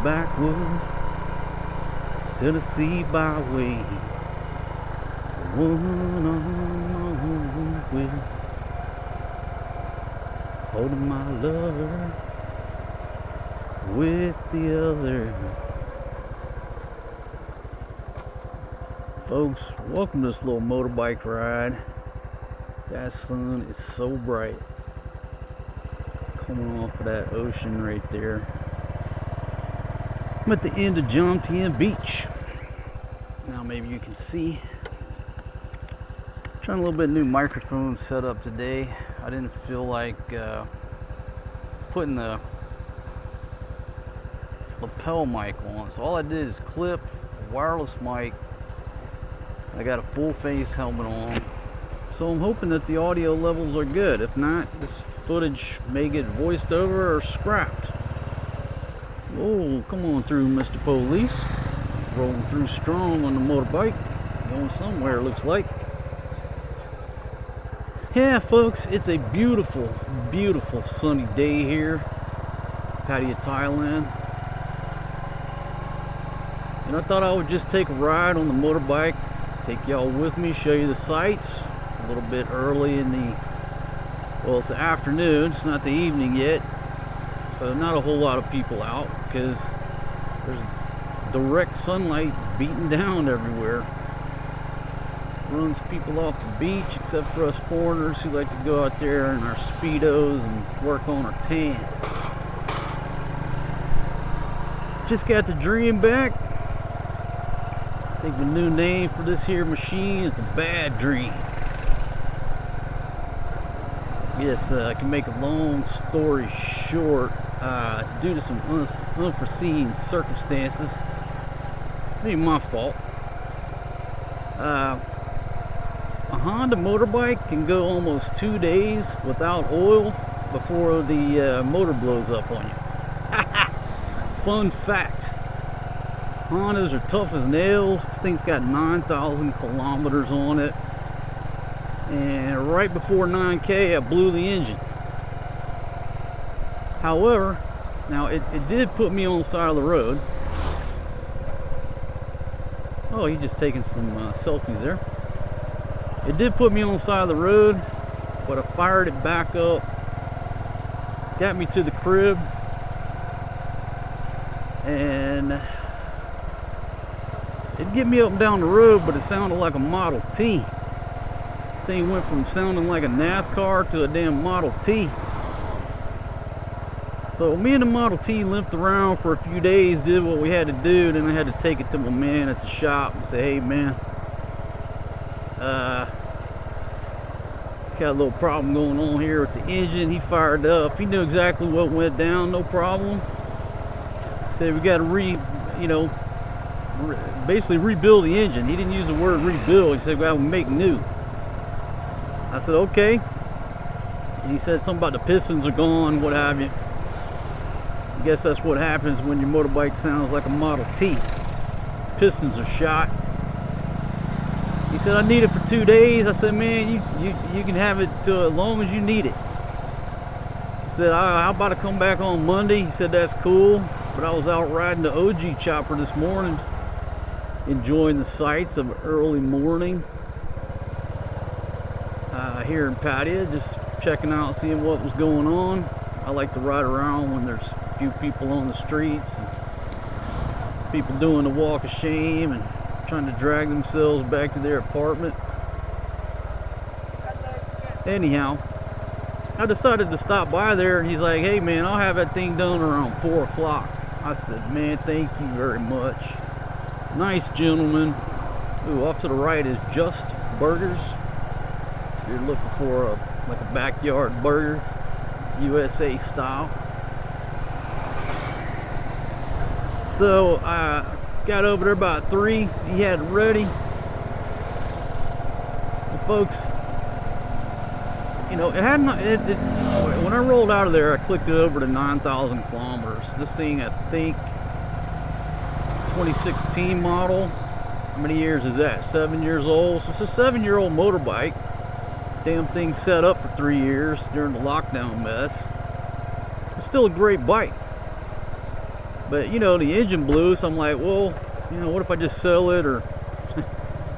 Backwoods, Tennessee byway, one on with holding my lover with the other. Folks, welcome to this little motorbike ride. That sun is so bright coming off of that ocean right there. I'm at the end of Jomtien Beach. Now maybe you can see. Trying a little bit new microphone setup today. I didn't feel like putting the lapel mic on, so all I did is clip a wireless mic. I got a full face helmet on, so I'm hoping that the audio levels are good. If not, this footage may get voiced over or scrapped. Oh, come on through, Mr. Police. Rolling through strong on the motorbike. Going somewhere, it looks like. Yeah, folks, it's a beautiful, beautiful sunny day here. Pattaya, Thailand. And I thought I would just take a ride on the motorbike. Take y'all with me, show you the sights. A little bit early in the, well, it's the afternoon. It's not the evening yet. So not a whole lot of people out because there's direct sunlight beating down everywhere. Runs people off the beach, except for us foreigners who like to go out there in our Speedos and work on our tan. Just got the Dream back. I think the new name for this here machine is the Bad Dream. Yes, I can make a long story short. Due to some unforeseen circumstances, maybe my fault, a Honda motorbike can go almost 2 days without oil before the motor blows up on you. Fun fact. Hondas are tough as nails. This thing's got 9,000 kilometers on it. And right before 9K, I blew the engine. However, now it did put me on the side of the road. Oh, he's just taking some selfies there. It did put me on the side of the road, but I fired it back up. Got me to the crib. And it'd get me up and down the road, but it sounded like a Model T. Thing went from sounding like a NASCAR to a damn Model T. So me and the Model T limped around for a few days, did what we had to do, then I had to take it to my man at the shop and say, hey man, got a little problem going on here with the engine. He fired up. He knew exactly what went down, no problem. Said we got to basically rebuild the engine. He didn't use the word rebuild. He said we got to make new. I said, okay. And he said something about the pistons are gone, what have you. I guess that's what happens when your motorbike sounds like a Model T. Pistons are shot. He said, I need it for 2 days. I said, man, you can have it to as long as you need it. He said, how about I come back on Monday? He said, that's cool. But I was out riding the OG chopper this morning, enjoying the sights of early morning. Here in Pattaya, just checking out, seeing what was going on. I like to ride around when there's a few people on the streets and people doing the walk of shame and trying to drag themselves back to their apartment. Anyhow, I decided to stop by there, and he's like, hey man, I'll have that thing done around 4 o'clock. I said, man, thank you very much. Nice gentleman. Ooh, off to the right is Just Burgers. You're looking for a backyard burger, USA style. So I got over there about 3. He had it ready. And folks, it hadn't. When I rolled out of there, I clicked it over to 9,000 kilometers. This thing, I think, 2016 model. How many years is that? 7 years old. So it's a 7-year-old motorbike. Damn thing set up for 3 years during the lockdown mess. It's still a great bike. But, you know, the engine blew, so I'm like, well, you know, what if I just sell it or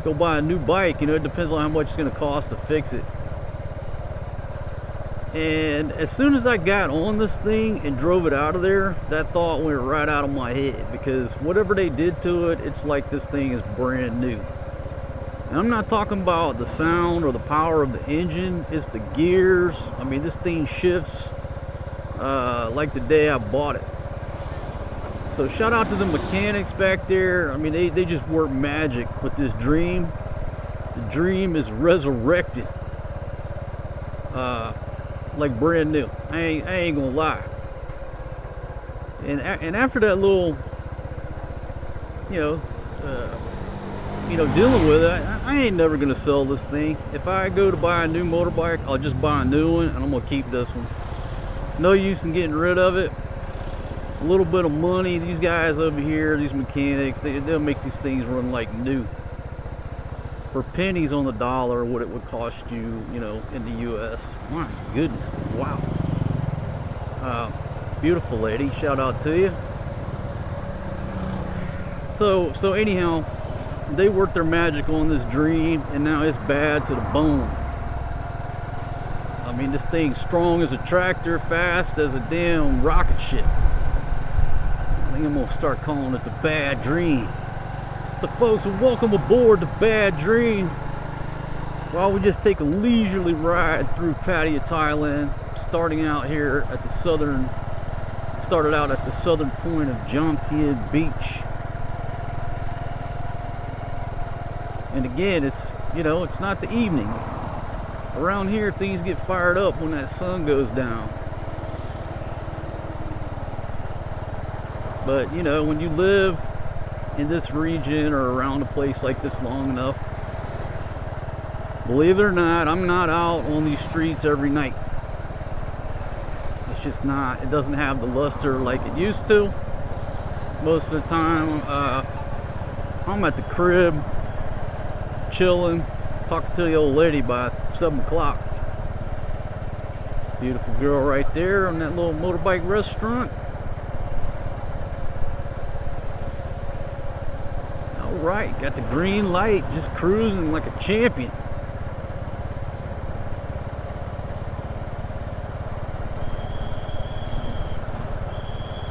go buy a new bike? You know, it depends on how much it's going to cost to fix it. And as soon as I got on this thing and drove it out of there, that thought went right out of my head, because whatever they did to it, it's like this thing is brand new. And I'm not talking about the sound or the power of the engine, it's the gears. I mean, this thing shifts like the day I bought it. So shout out to the mechanics back there. I mean, they just work magic with this Dream. The Dream is resurrected. Like brand new. I ain't gonna lie. And after that little, dealing with it, I ain't never gonna sell this thing. If I go to buy a new motorbike, I'll just buy a new one, and I'm gonna keep this one. No use in getting rid of it. A little bit of money. These guys over here, these mechanics, they'll make these things run like new. For pennies on the dollar, what it would cost you, you know, in the U.S. My goodness, wow. Beautiful lady, shout out to you. So anyhow, they worked their magic on this Dream, and now it's bad to the bone. I mean, this thing's strong as a tractor, fast as a damn rocket ship. I think I'm gonna start calling it the Bad Dream. So folks, welcome aboard the Bad Dream. While we just take a leisurely ride through Pattaya, Thailand, started out at the southern point of Jomtien Beach. And again, it's not the evening. Around here, things get fired up when that sun goes down. But you know, when you live in this region or around a place like this long enough, believe it or not, I'm not out on these streets every night. It's just not, it doesn't have the luster like it used to. Most of the time, I'm at the crib, chilling, talking to the old lady by 7 o'clock. Beautiful girl right there on that little motorbike restaurant. Right, got the green light, just cruising like a champion.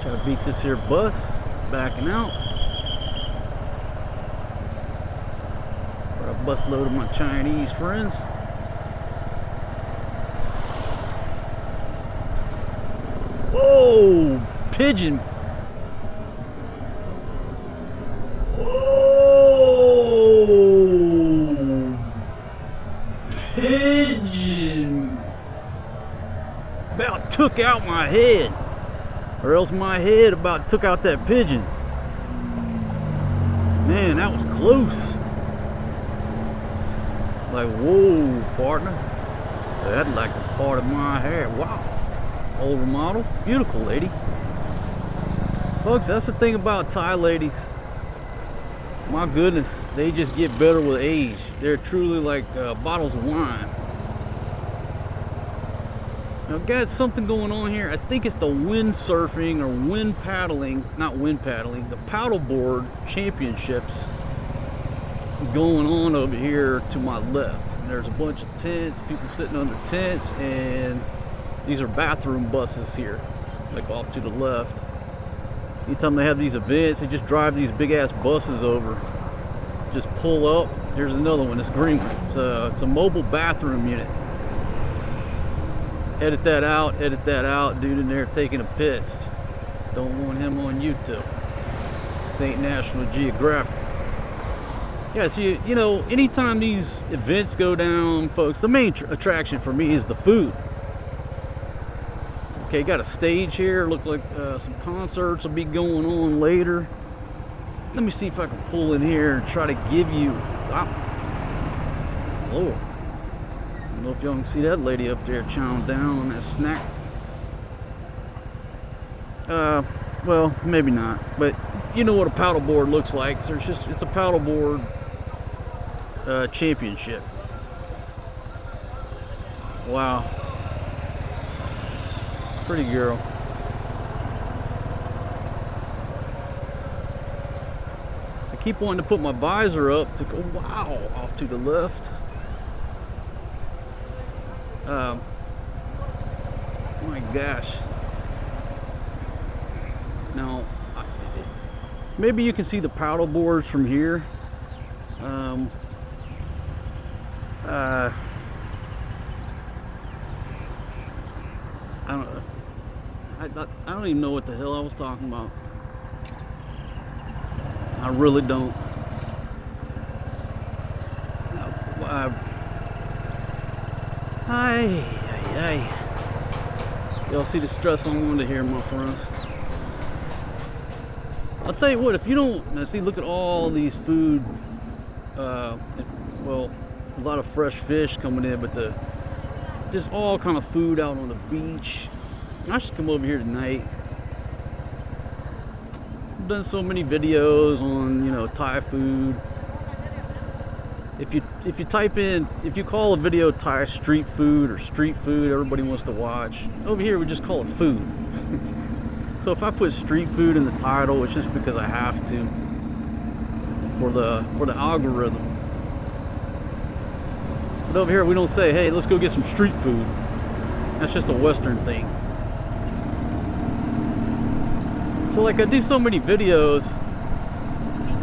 Try to beat this here bus, backing out. Got a busload of my Chinese friends. Whoa, pigeon. Pigeon about took out my head, or else my head about took out that pigeon. Man, that was close. Like, whoa, partner, that like a part of my hair. Wow. Older model, beautiful lady. Folks, that's the thing about Thai ladies. My goodness, they just get better with age. They're truly like bottles of wine. Now, got something going on here. I think it's the windsurfing or wind paddling, not wind paddling, the paddleboard championships going on over here to my left. And there's a bunch of tents, people sitting under tents, and these are bathroom buses here, like off to the left. Anytime they have these events, they just drive these big ass buses over. Just pull up. Here's another one. It's green. It's a mobile bathroom unit. Edit that out. Dude in there taking a piss. Don't want him on YouTube. This ain't National Geographic. Yeah, so you know, anytime these events go down, folks, the main attraction for me is the food. Okay, got a stage here. Look like some concerts will be going on later. Let me see if I can pull in here and try to give you. Wow. Lord. I don't know if y'all can see that lady up there chowing down on that snack. Well, maybe not. But you know what a paddleboard looks like. So it's a paddleboard championship. Wow. Pretty girl. keep wanting to put my visor up to go, wow, off to the left. My gosh. Now, maybe you can see the paddle boards from here. I don't even know what the hell I was talking about. I really don't. Hi. Y'all see the stress I'm under here, my friends. I'll tell you what, if you don't, now see, look at all these food, well, a lot of fresh fish coming in, but just all kind of food out on the beach. I should come over here tonight. I've done so many videos on, you know, Thai food. If you type in, if you call a video Thai street food or street food, everybody wants to watch. Over here we just call it food. So if I put street food in the title, it's just because I have to for the algorithm. But over here we don't say, hey, let's go get some street food. That's just a Western thing. So like I do so many videos,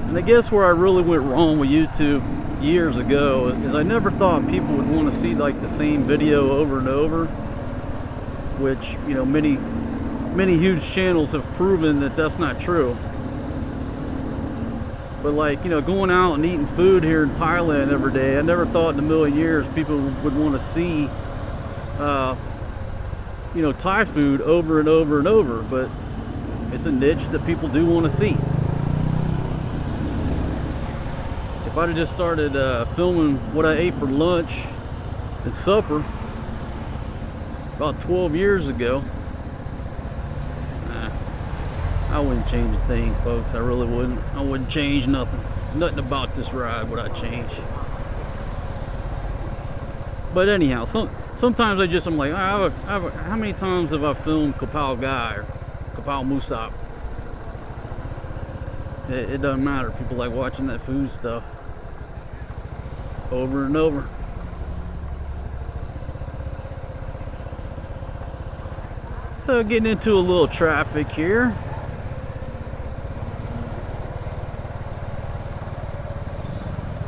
and I guess where I really went wrong with YouTube years ago is I never thought people would want to see like the same video over and over, which, you know, many huge channels have proven that that's not true. But like, you know, going out and eating food here in Thailand every day, I never thought in a million years people would want to see you know, Thai food over and over and over, but it's a niche that people do want to see. If I'd have just started filming what I ate for lunch and supper about 12 years ago, I wouldn't change a thing, folks. I really wouldn't. I wouldn't change nothing. Nothing about this ride would I change. But anyhow, sometimes I'm like, how many times have I filmed Kapao Guy or Kapao Musap? It doesn't matter. People like watching that food stuff over and over. So getting into a little traffic here.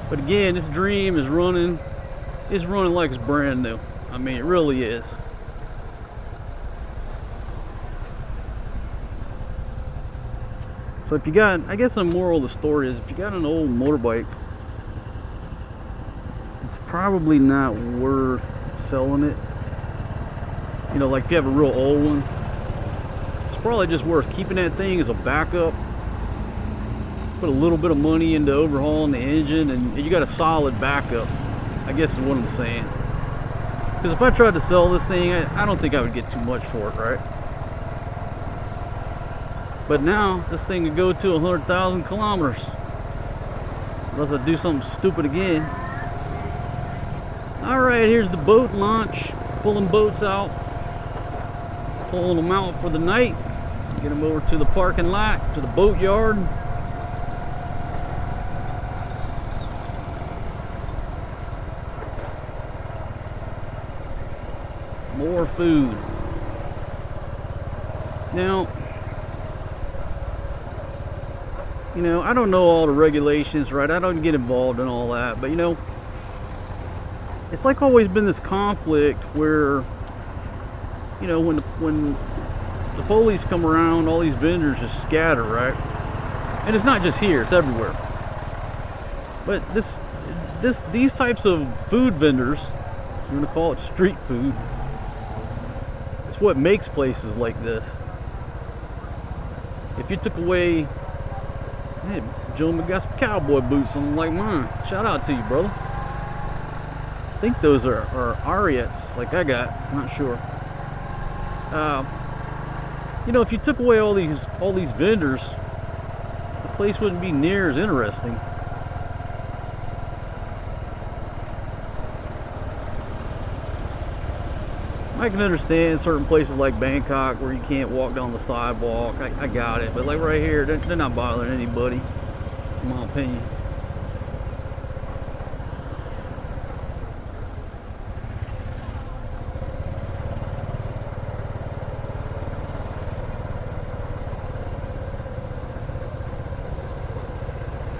But again, this dream is running. It's running like it's brand new. I mean, it really is. So if you got, I guess the moral of the story is, if you got an old motorbike, it's probably not worth selling it. You know, like if you have a real old one, it's probably just worth keeping that thing as a backup. Put a little bit of money into overhauling the engine, and you got a solid backup, I guess is what I'm saying. Because if I tried to sell this thing, I don't think I would get too much for it, right? But now, this thing could go to 100,000 kilometers. Unless I do something stupid again. Alright, here's the boat launch. Pulling boats out. Pulling them out for the night. Get them over to the parking lot, to the boat yard. More food. Now, you know, I don't know all the regulations, right? I don't get involved in all that, but you know, it's like always been this conflict where, you know, when the police come around, all these vendors just scatter, right? And it's not just here; it's everywhere. But these types of food vendors, I'm going to call it street food. It's what makes places like this. If you took away, hey, Joe, got some cowboy boots on like mine. Shout out to you, brother. I think those are Ariats, like I got. I'm not sure. You know, if you took away all these vendors, the place wouldn't be near as interesting. I can understand certain places like Bangkok where you can't walk down the sidewalk. I got it. But like right here, they're not bothering anybody. in my opinion.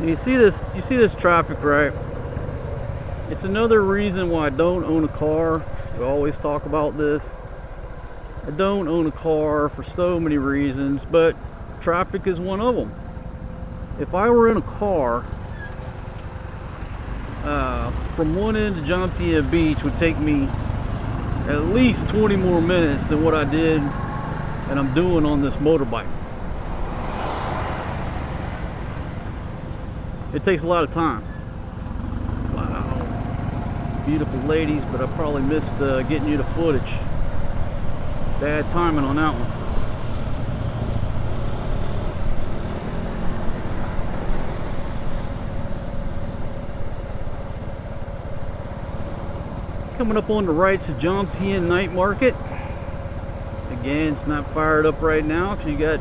You see this traffic, right? It's another reason why I don't own a car. We always talk about this. I don't own a car for so many reasons, but traffic is one of them. If I were in a car, from one end to Jomtien Beach would take me at least 20 more minutes than what I did and I'm doing on this motorbike. It takes a lot of time. Wow. Beautiful ladies, but I probably missed getting you the footage. Bad timing on that one. Coming up on the right's the Jomtien night market. Again, it's not fired up right now because you got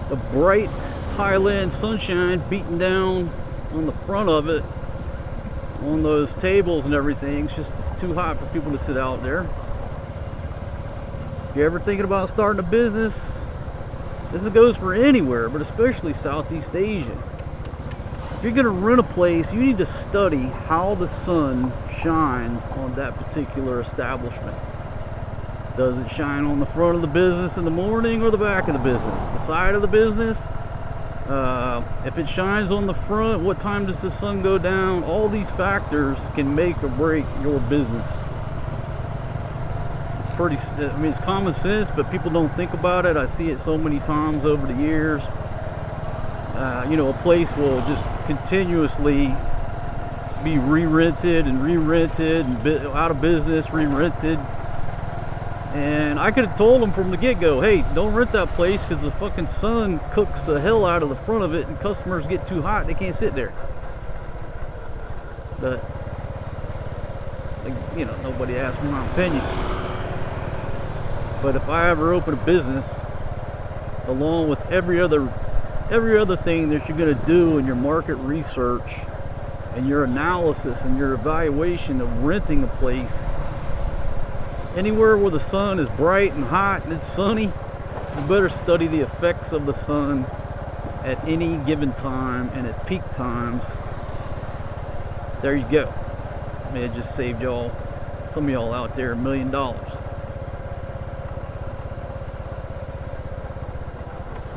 the bright Thailand sunshine beating down on the front of it, on those tables and everything. It's just too hot for people to sit out there. If you're ever thinking about starting a business, this goes for anywhere, but especially Southeast Asia. If you're going to rent a place, you need to study how the sun shines on that particular establishment. Does it shine on the front of the business in the morning or the back of the business? The side of the business? If it shines on the front, what time does the sun go down? All these factors can make or break your business. It's pretty, I mean, it's common sense, but people don't think about it. I see it so many times over the years. You know, a place will just continuously be re-rented and re-rented and out of business, re-rented. And I could have told them from the get-go, hey, don't rent that place because the fucking sun cooks the hell out of the front of it and customers get too hot, they can't sit there. But, you know, nobody asked me my opinion. But if I ever open a business, along with every other thing that you're going to do in your market research and your analysis and your evaluation of renting a place, anywhere where the sun is bright and hot and it's sunny, you better study the effects of the sun at any given time and at peak times. There you go. I mean, it just saved y'all, some of y'all out there, $1 million.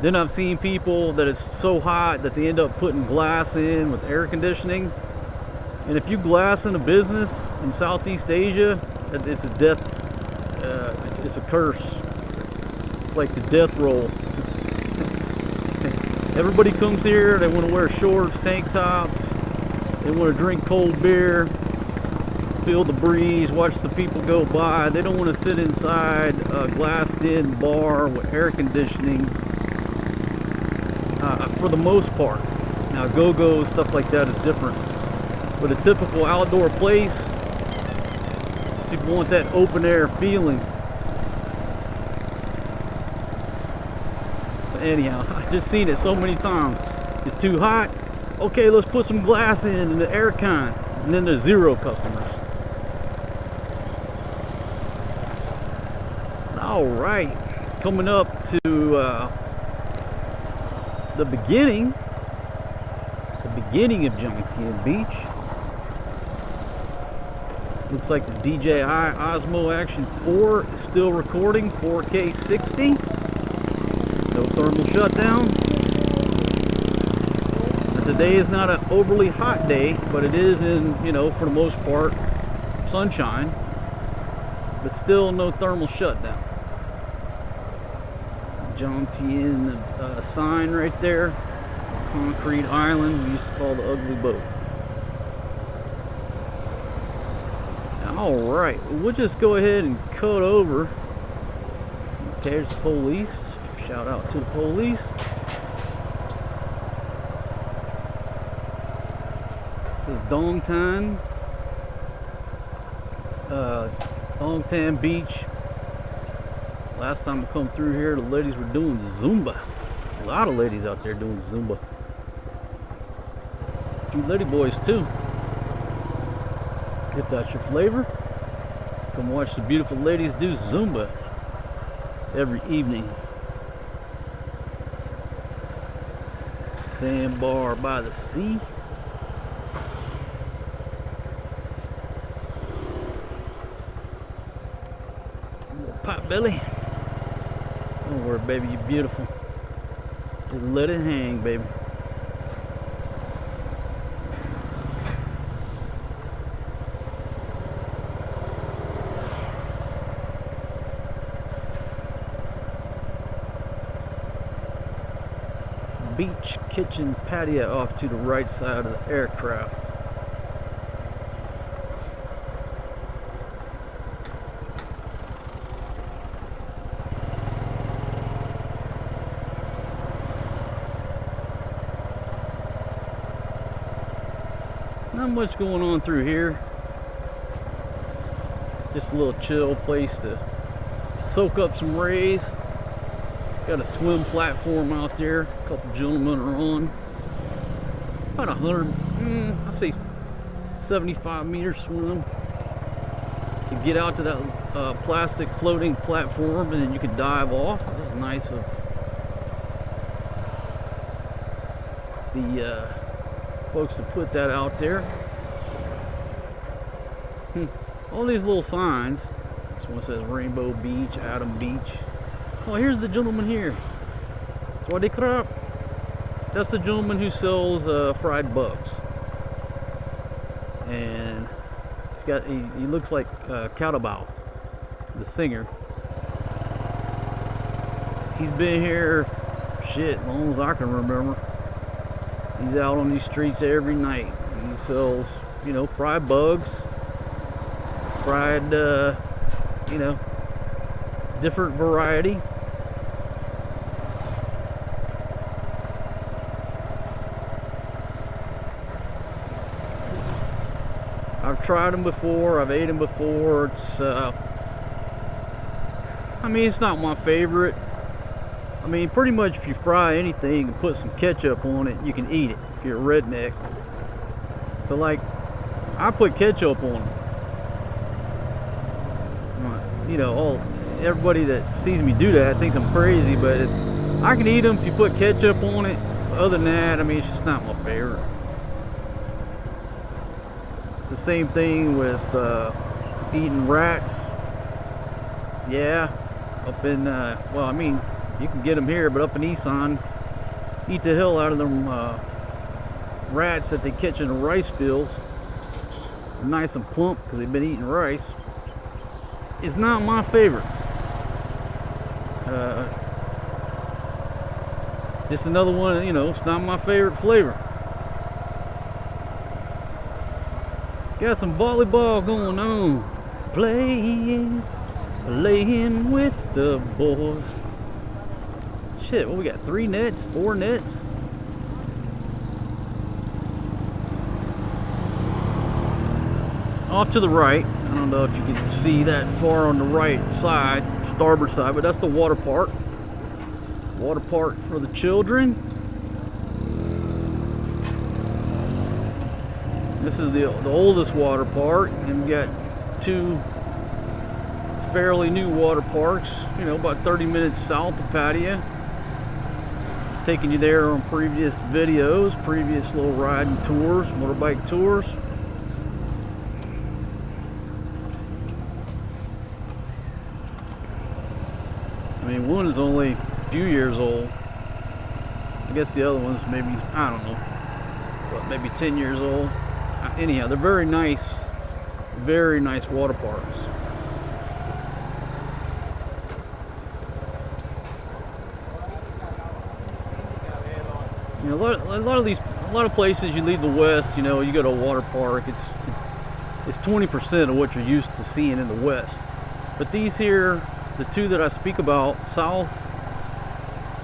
Then I've seen people that it's so hot that they end up putting glass in with air conditioning. And if you glass in a business in Southeast Asia, it's a death. It's a curse. It's like the death roll. Everybody comes here, they want to wear shorts, tank tops, they want to drink cold beer, feel the breeze, watch the people go by. They don't want to sit inside a glassed in bar with air conditioning for the most part. Now go-go, stuff like that is different. But a typical outdoor place, people want that open air feeling. So anyhow, I've just seen it so many times. It's too hot. Okay, let's put some glass in the air con. And then there's zero customers. All right, coming up to the beginning of Jomtien Beach. Looks like the DJI Osmo Action 4 is still recording 4K 60. No thermal shutdown. Now, today is not an overly hot day, but it is in, you know, for the most part, sunshine. But still no thermal shutdown. Jomtien sign right there. Concrete island we used to call the Ugly Boat. Alright, we'll just go ahead and cut over. Okay, there's the police. Shout out to the police. This is Jomtien. Jomtien Beach. Last time I come through here, the ladies were doing Zumba. A lot of ladies out there doing Zumba. a few lady boys too. If that's your flavor, come watch the beautiful ladies do Zumba every evening. Sandbar by the sea. Little pot belly. Don't worry, baby, you're beautiful. Just let it hang, baby. Beach kitchen patio off to the right side of the aircraft. Not much going on through here. Just a little chill place to soak up some rays. Got a swim platform out there. A couple gentlemen are on. About 100, I'd say 75-meter swim. You get out to that plastic floating platform, and then you can dive off. This is nice of the folks that put that out there. All these little signs. This one says Rainbow Beach, Adam Beach. Oh, here's the gentleman here. Swadee krap. That's the gentleman who sells fried bugs. And he looks like Cowabao, the singer. He's been here, shit, as long as I can remember. He's out on these streets every night. He sells, you know, fried bugs, fried, you know, different variety. I've tried them before, I've ate them before. It's, I mean, it's not my favorite. I mean, pretty much if you fry anything and put some ketchup on it, you can eat it if you're a redneck. So, like, I put ketchup on them. You know, everybody that sees me do that thinks I'm crazy, but I can eat them if you put ketchup on it. Other than that, I mean, it's just not my favorite. It's the same thing with eating rats. Yeah, up in, well, I mean, you can get them here, but up in Isan, eat the hell out of them rats that they catch in the rice fields. They're nice and plump because they've been eating rice. It's not my favorite. Just another one, you know, it's not my favorite flavor. Got some volleyball going on. Playing with the boys. Shit, well, we got 3 nets, 4 nets. Off to the right, I don't know if you can see that far on the right side, starboard side, but that's the water park. Water park for the children. This is the oldest water park, and we got 2 fairly new water parks, you know, about 30 minutes south of Pattaya. Taking you there on previous videos, previous little riding tours, motorbike tours. I mean, one is only a few years old. I guess the other one's maybe, I don't know, what, maybe 10 years old. Anyhow, they're very nice water parks. You know, a lot of places you leave the West, you know, you go to a water park, it's 20% of what you're used to seeing in the West. But these here, the 2 that I speak about, south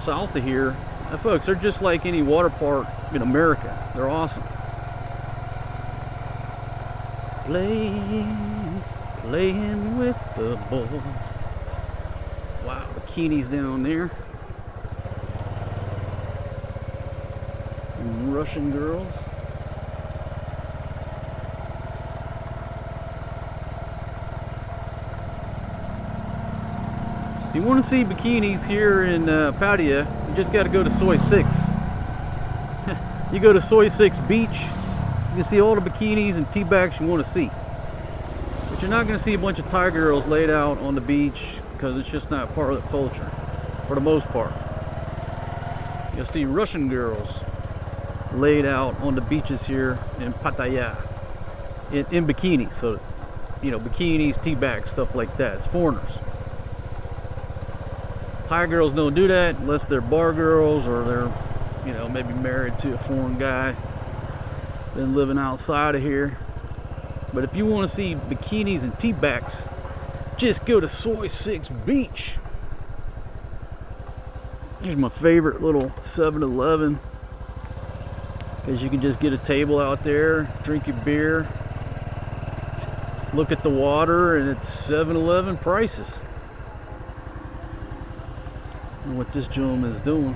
of here, folks, they're just like any water park in America. They're awesome. Playing with the boys. Wow, bikinis down there. And Russian girls. you want to see bikinis here in Pattaya, you just got to go to Soy 6. You go to Soy 6 Beach, you can see all the bikinis and tea bags you want to see. But you're not going to see a bunch of Thai girls laid out on the beach because it's just not part of the culture, for the most part. You'll see Russian girls laid out on the beaches here in Pattaya in bikinis. So, you know, bikinis, tea bags, stuff like that. It's foreigners. Thai girls don't do that unless they're bar girls or they're, you know, maybe married to a foreign guy, been living outside of here. But if you want to see bikinis and tea bags, just go to Soy 6 Beach. Here's my favorite little 7-Eleven, because you can just get a table out there, drink your beer, look at the water, and it's 7-Eleven prices. And what this gentleman is doing,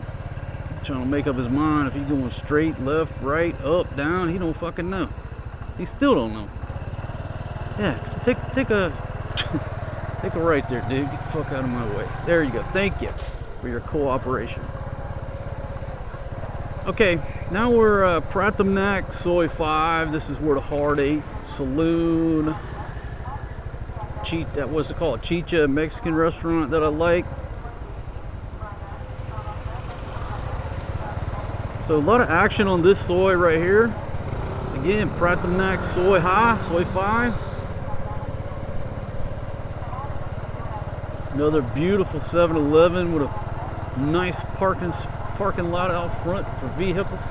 trying to make up his mind if he's going straight, left, right, up, down. He don't fucking know. He still don't know. Yeah, take a take a right there, dude. Get the fuck out of my way. There you go. Thank you for your cooperation. Okay, now we're Pratamnak, Soy 5. This is where the Hard 8 Saloon, what's it called? Chicha, Mexican restaurant that I like. So a lot of action on this soy right here. Again, Pratamnak Soy High, Soy 5. Another beautiful 7-Eleven with a nice parking lot out front for vehicles.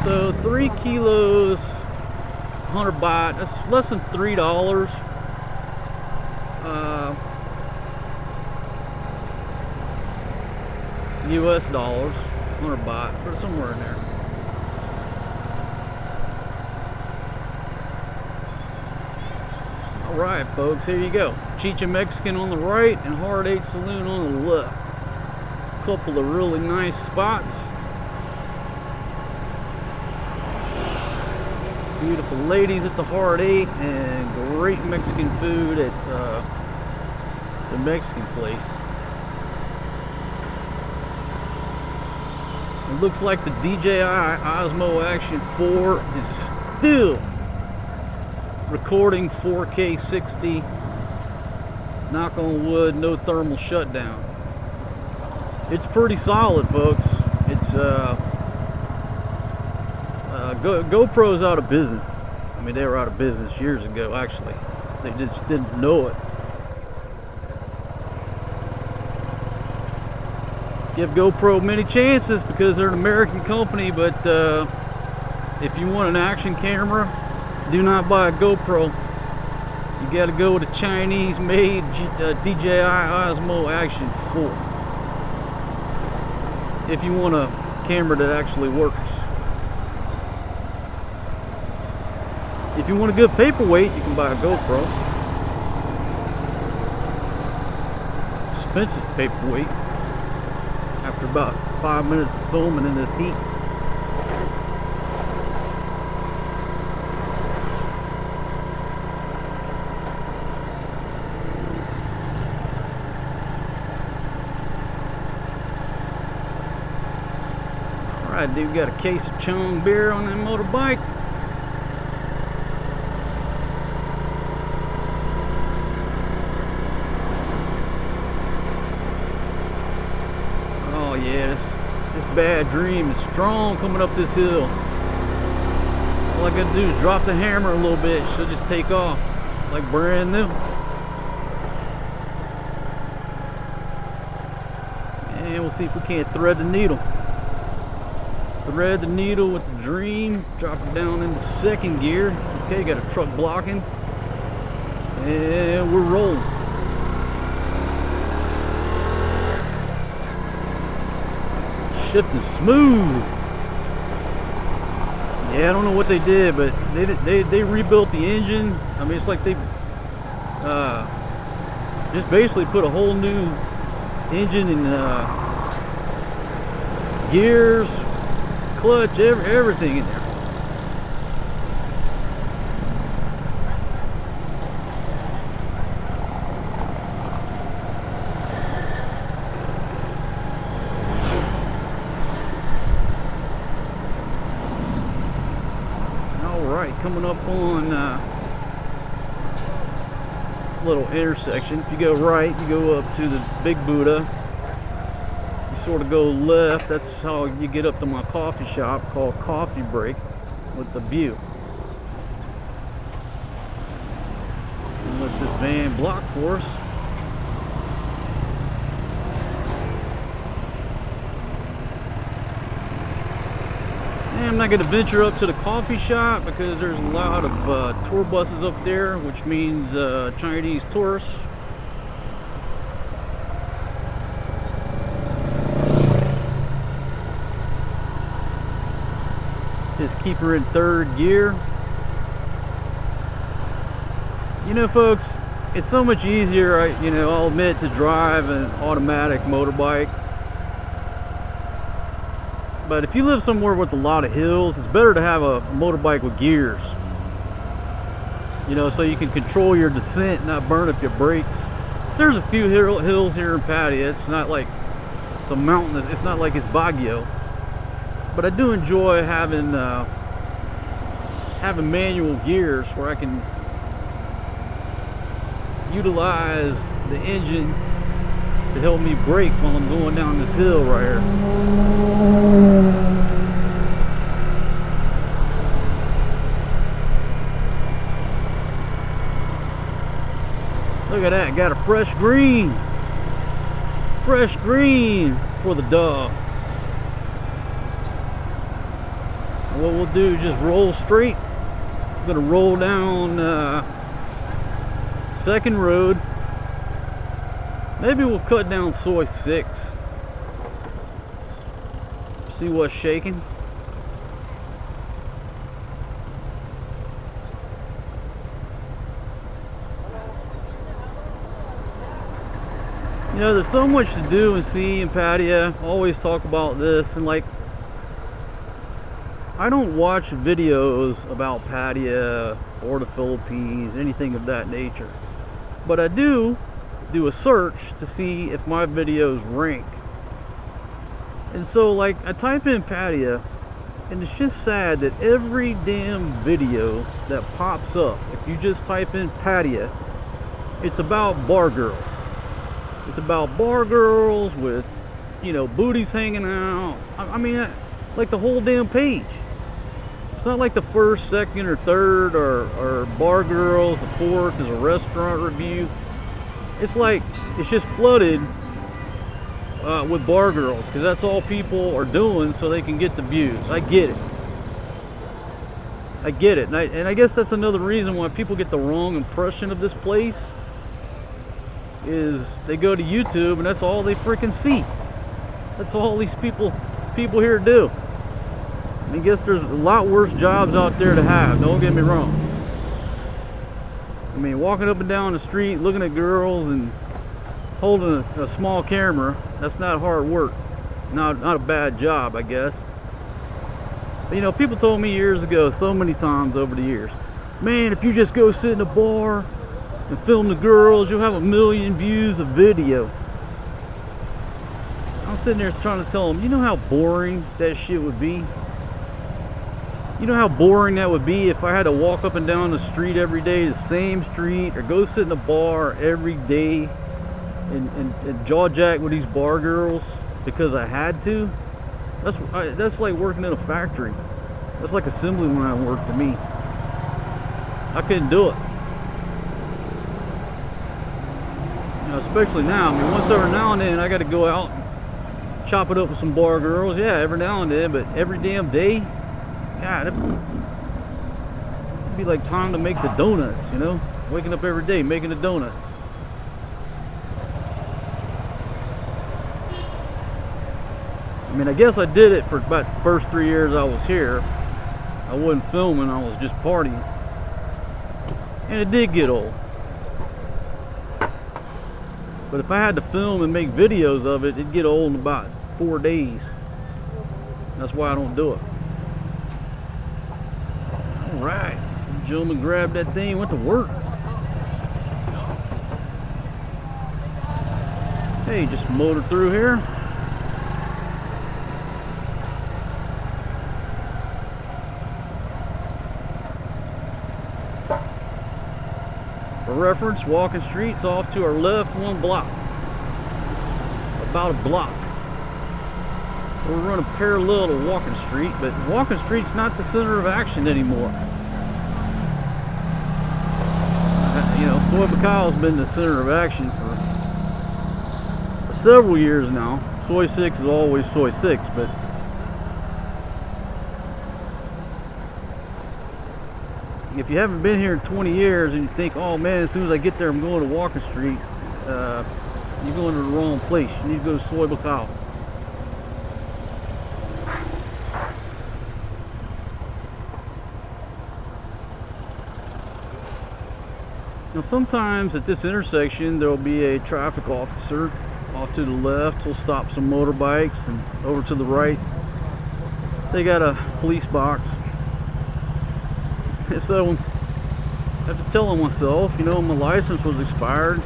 So 3 kilos, 100 baht. That's less than $3. US dollars, 100 baht, or somewhere in there. Alright folks, here you go. Chicha Mexican on the right and Hard 8 Saloon on the left. A couple of really nice spots. Beautiful ladies at the Hard 8 and great Mexican food at the Mexican place. It looks like the DJI Osmo Action 4 is still recording 4K 60. Knock on wood, no thermal shutdown. It's pretty solid, folks. It's GoPro's out of business. I mean, they were out of business years ago, actually. They just didn't know it. Give GoPro many chances because they're an American company, but if you want an action camera, do not buy a GoPro. You got to go with a Chinese-made DJI Osmo Action 4 if you want a camera that actually works. If you want a good paperweight, you can buy a GoPro. Expensive paperweight. After about 5 minutes of filming in this heat. Alright, dude, got a case of Chong beer on that motorbike. Yeah, this bad dream is strong coming up this hill. All I gotta do is drop the hammer a little bit, she'll just take off like brand new. And we'll see if we can't thread the needle. Thread the needle with the dream, drop it down into second gear. Okay, got a truck blocking. And we're rolling. Shifting smooth. Yeah, I don't know what they did, but they rebuilt the engine. I mean, it's like they just basically put a whole new engine and gears, clutch, everything in there. coming up on this little intersection. If you go right, you go up to the Big Buddha. You sort of go left. That's how you get up to my coffee shop called Coffee Break with the view. And let this van block for us. I'm not going to venture up to the coffee shop because there's a lot of tour buses up there, which means Chinese tourists. Just keep her in third gear. You know, folks, it's so much easier, I'll admit, to drive an automatic motorbike. But if you live somewhere with a lot of hills, it's better to have a motorbike with gears. So you can control your descent and not burn up your brakes. There's a few hills here in Pattaya. It's not like it's a mountain. It's not like it's Baguio. But I do enjoy having manual gears where I can utilize the engine to help me brake while I'm going down this hill right here. Look at that, got a fresh green for the dog. And what we'll do is just roll straight. I'm gonna roll down Second Road. Maybe we'll cut down Soy 6. See what's shaking. There's so much to do and see in Pattaya. I always talk about this, and I don't watch videos about Pattaya or the Philippines, anything of that nature. But I do a search to see if my videos rank. And so I type in Pattaya, and it's just sad that every damn video that pops up, if you just type in Pattaya, it's about bar girls. It's about bar girls with, booties hanging out. I mean, like the whole damn page. It's not like the first, second, or third or bar girls. The fourth is a restaurant review. It's just flooded with bar girls because that's all people are doing so they can get the views. I get it. And I guess that's another reason why people get the wrong impression of this place is they go to YouTube and that's all they freaking see. That's all these people here do. I guess there's a lot worse jobs out there to have, don't get me wrong. I mean, walking up and down the street, looking at girls and holding a small camera, that's not hard work. Not a bad job, I guess. But people told me years ago, so many times over the years, man, if you just go sit in a bar and film the girls, you'll have 1 million views of video. I'm sitting there trying to tell them, you know how boring that shit would be? You know how boring that would be if I had to walk up and down the street every day, the same street, or go sit in a bar every day and jaw jack with these bar girls because I had to? That's like working in a factory. That's like assembly line work to me. I couldn't do it. Especially now. I mean, once every now and then I got to go out and chop it up with some bar girls. Yeah, every now and then, but every damn day, God, it'd be like time to make the donuts, waking up every day making the donuts. I mean, I guess I did it for about the first 3 years I was here. I wasn't filming, I was just partying, and it did get old. But if I had to film and make videos of it, it'd get old in about 4 days. That's why I don't do it. Alright, gentleman grabbed that thing, went to work. Hey, just motored through here. For reference, Walking Street's off to our left 1 block. About a block. So we're running parallel to Walking Street, but Walking Street's not the center of action anymore. You know, Buakhao's been the center of action for several years now. Soy 6 is always Soy 6, but if you haven't been here in 20 years and you think, oh man, as soon as I get there I'm going to Walking Street, you're going to the wrong place. You need to go to Soy Buakhao. Now sometimes at this intersection there will be a traffic officer off to the left. He'll stop some motorbikes, and over to the right they got a police box. And so I have to tell myself, you know, my license was expired.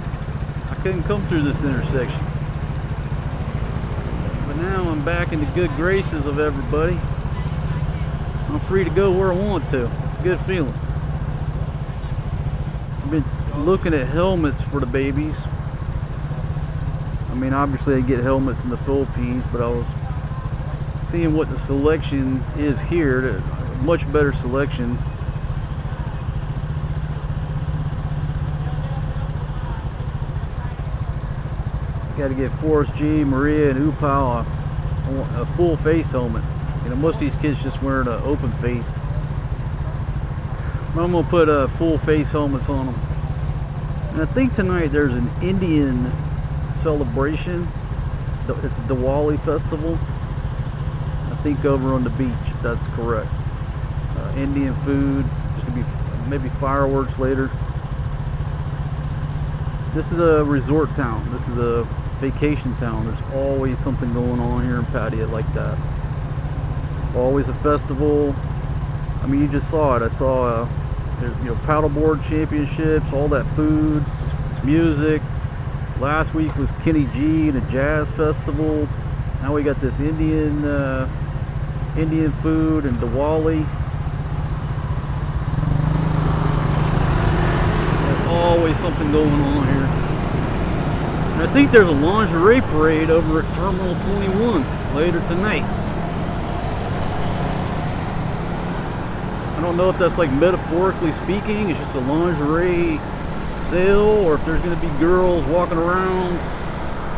I couldn't come through this intersection. But now I'm back in the good graces of everybody. I'm free to go where I want to. It's a good feeling. I've been looking at helmets for the babies. I mean, obviously I get helmets in the Philippines, but I was seeing what the selection is here. A much better selection. Got to get Forrest G, Maria, and Upal a full face helmet. You know, most of these kids just wearing an open face. But I'm gonna put full face helmets on them. And I think tonight there's an Indian celebration. It's a Diwali festival. I think over on the beach, if that's correct. Indian food. There's gonna be maybe fireworks later. This is a resort town. This is a vacation town. There's always something going on here in Pattaya like that. Always a festival. I mean, you just saw it. I saw you know, paddleboard championships, all that food, music. Last week was Kenny G and a jazz festival. Now we got this Indian food and Diwali. There's always something going on here. And I think there's a lingerie parade over at Terminal 21 later tonight. I don't know if that's like metaphorically speaking, it's just a lingerie sale, or if there's going to be girls walking around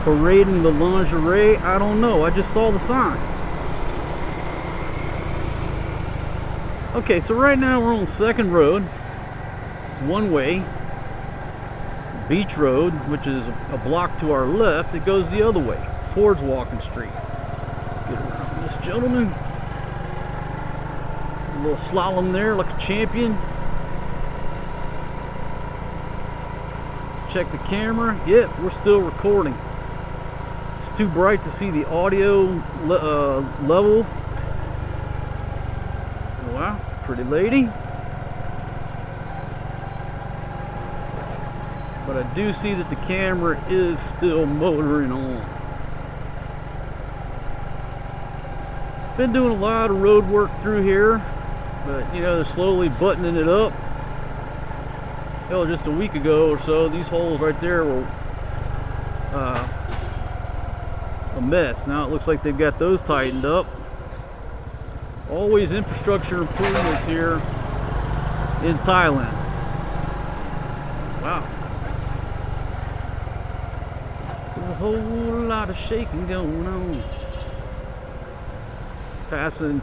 parading the lingerie. I don't know. I just saw the sign. Okay, so right now we're on 2nd Road. It's one way. Beach Road, which is a block to our left, it goes the other way towards Walking Street. Get around this gentleman. A little slalom there like a champion. Check the camera. Yep, we're still recording. It's too bright to see the audio level. Wow, pretty lady. But I do see that the camera is still motoring on. Been doing a lot of road work through here, but you know, they're slowly buttoning it up. Hell, just a week ago or so, these holes right there were a mess. Now it looks like they've got those tightened up. Always infrastructure improvements here in Thailand. Wow. There's a whole lot of shaking going on. Passing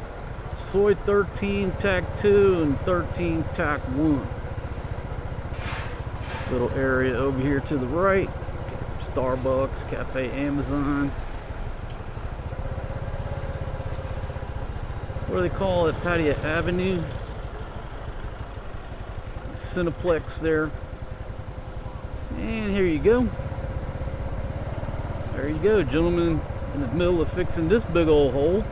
Soy 13 Tac 2 and 13 Tac 1. Little area over here to the right. Starbucks, Cafe Amazon. What do they call it? Pattaya Avenue. Cineplex there. And here you go. There you go, gentlemen, in the middle of fixing this big old hole.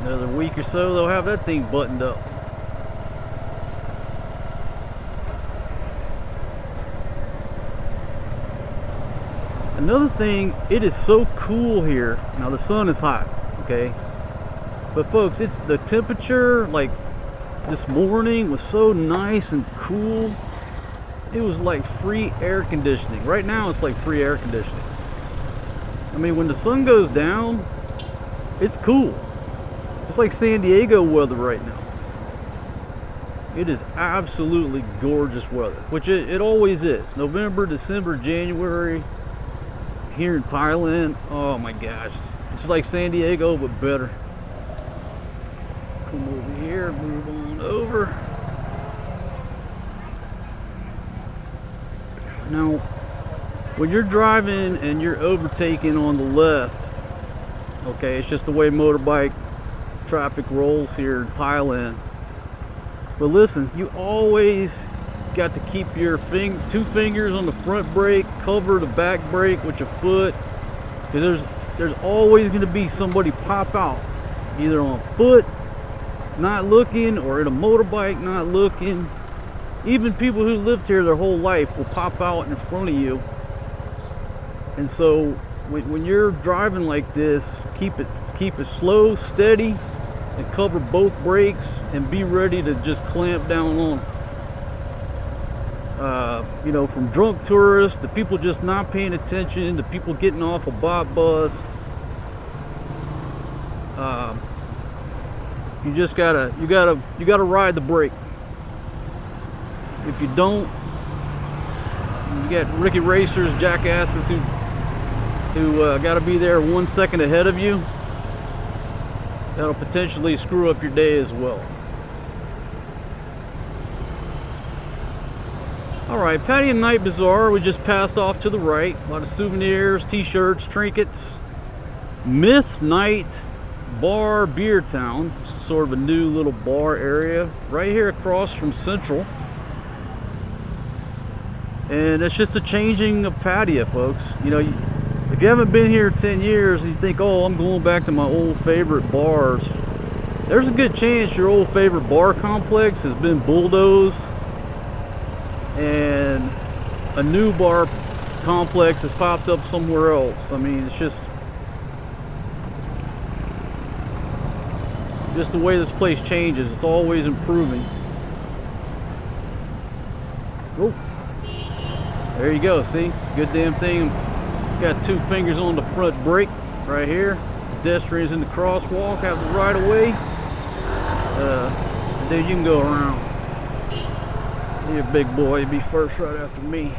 Another week or so, they'll have that thing buttoned up. Another thing, it is so cool here. Now the sun is hot, okay? But folks, it's the temperature, like this morning was so nice and cool. It was like free air conditioning. Right now it's like free air conditioning. I mean, when the sun goes down, it's cool. It's like San Diego weather right now. It is absolutely gorgeous weather, which it always is. November, December, January, here in Thailand, oh my gosh, it's like San Diego, but better. Come over here, move on over. Now, when you're driving and you're overtaking on the left, okay, it's just the way motorbike traffic rolls here in Thailand. But listen, you always got to keep your two fingers on the front brake, cover the back brake with your foot, because there's always going to be somebody pop out, either on foot, not looking, or in a motorbike, not looking. Even people who lived here their whole life will pop out in front of you. And so when you're driving like this, keep it slow, steady, and cover both brakes, and be ready to just clamp down on them. You know, from drunk tourists to people just not paying attention to people getting off a bot bus. You just gotta ride the brake. If you don't, you got Ricky racers, jackasses who got to be there 1 second ahead of you. That'll potentially screw up your day as well. Alright, Pattaya Night Bazaar, we just passed off to the right. A lot of souvenirs, t-shirts, trinkets. Myth Night Bar Beer Town, sort of a new little bar area right here across from Central. And it's just a changing of Pattaya, folks. You know, if you haven't been here 10 years and you think, oh, I'm going back to my old favorite bars, there's a good chance your old favorite bar complex has been bulldozed and a new bar complex has popped up somewhere else. I mean, it's just the way this place changes. It's always improving. Oh, there you go. See, good damn thing. Got two fingers on the front brake right here. Pedestrians in the crosswalk have the right of way. Dude, you can go around. You're a big boy. You be first right after me.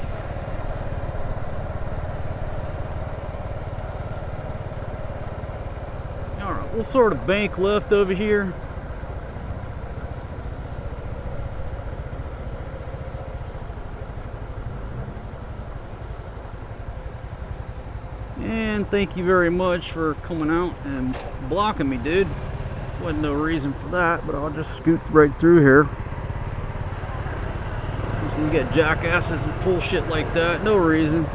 All right, we'll sort of bank left over here. And thank you very much for coming out and blocking me, dude. Wasn't no reason for that, but I'll just scoot right through here. So you got jackasses and pull shit like that, no reason.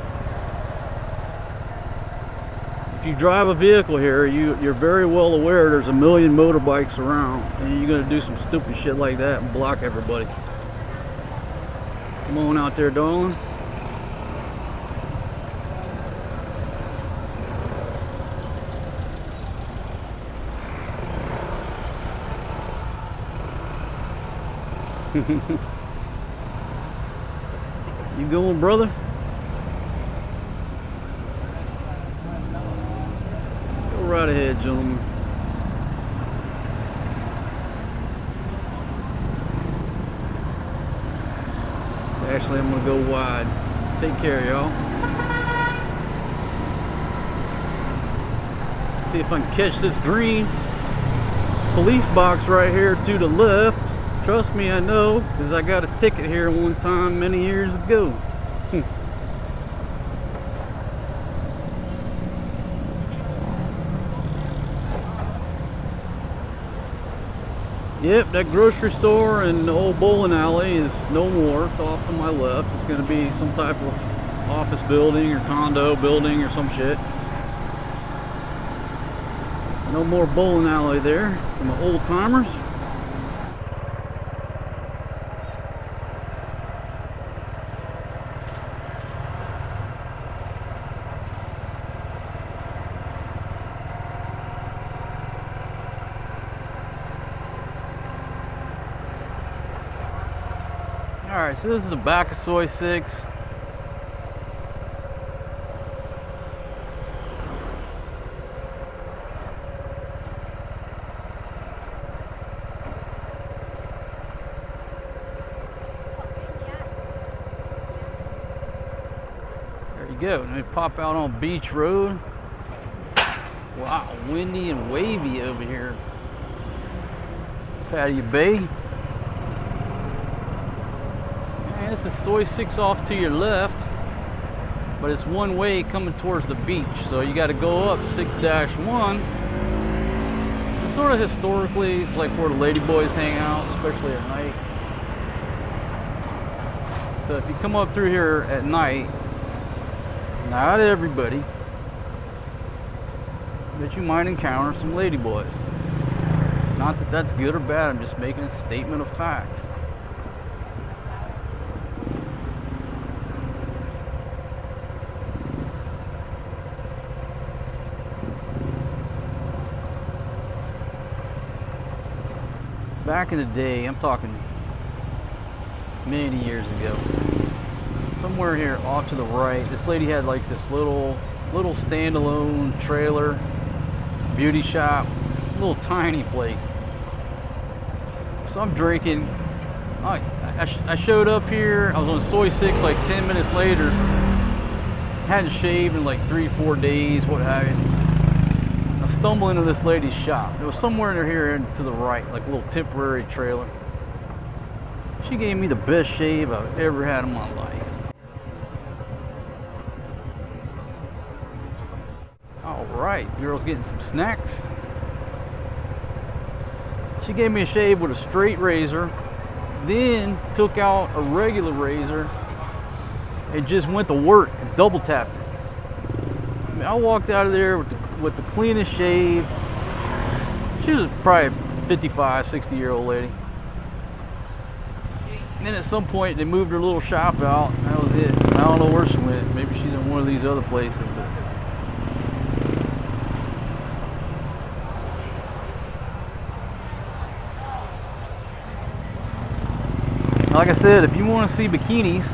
If you drive a vehicle here, you're very well aware there's a million motorbikes around, and you're gonna do some stupid shit like that and block everybody. Come on out there, darling. You going, brother? Go right ahead, gentlemen. Actually, I'm gonna go wide. Take care, y'all. See if I can catch this green police box right here to the left. Trust me, I know, because I got a ticket here one time many years ago. Yep, that grocery store and the old bowling alley is no more. It's off to my left. It's going to be some type of office building or condo building or some shit. No more bowling alley there for my old timers. Alright, so this is the back of Soy 6. There you go. Let me pop out on Beach Road. Wow, windy and wavy over here. Pattaya Bay. And this is Soy 6 off to your left, but it's one way coming towards the beach, so you got to go up 6-1. And sort of historically, it's like where the ladyboys hang out, especially at night. So if you come up through here at night, not everybody, but you might encounter some ladyboys. Not that that's good or bad, I'm just making a statement of fact. Back in the day, I'm talking many years ago, somewhere here off to the right, this lady had like this little standalone trailer, beauty shop, little tiny place. So I'm drinking. I showed up here. I was on Soy 6 like 10 minutes later. Hadn't shaved in like 3-4 days, what have you. I stumble into this lady's shop. It was somewhere in here to the right, like a little temporary trailer. She gave me the best shave I've ever had in my life. All right, girl's getting some snacks. She gave me a shave with a straight razor, then took out a regular razor and just went to work and double tapped it. I mean, I walked out of there with the cleanest shave. She was probably 55, 60-year-old lady. And then at some point they moved her little shop out, and that was it. I don't know where she went. Maybe she's in one of these other places. But like I said, if you want to see bikinis,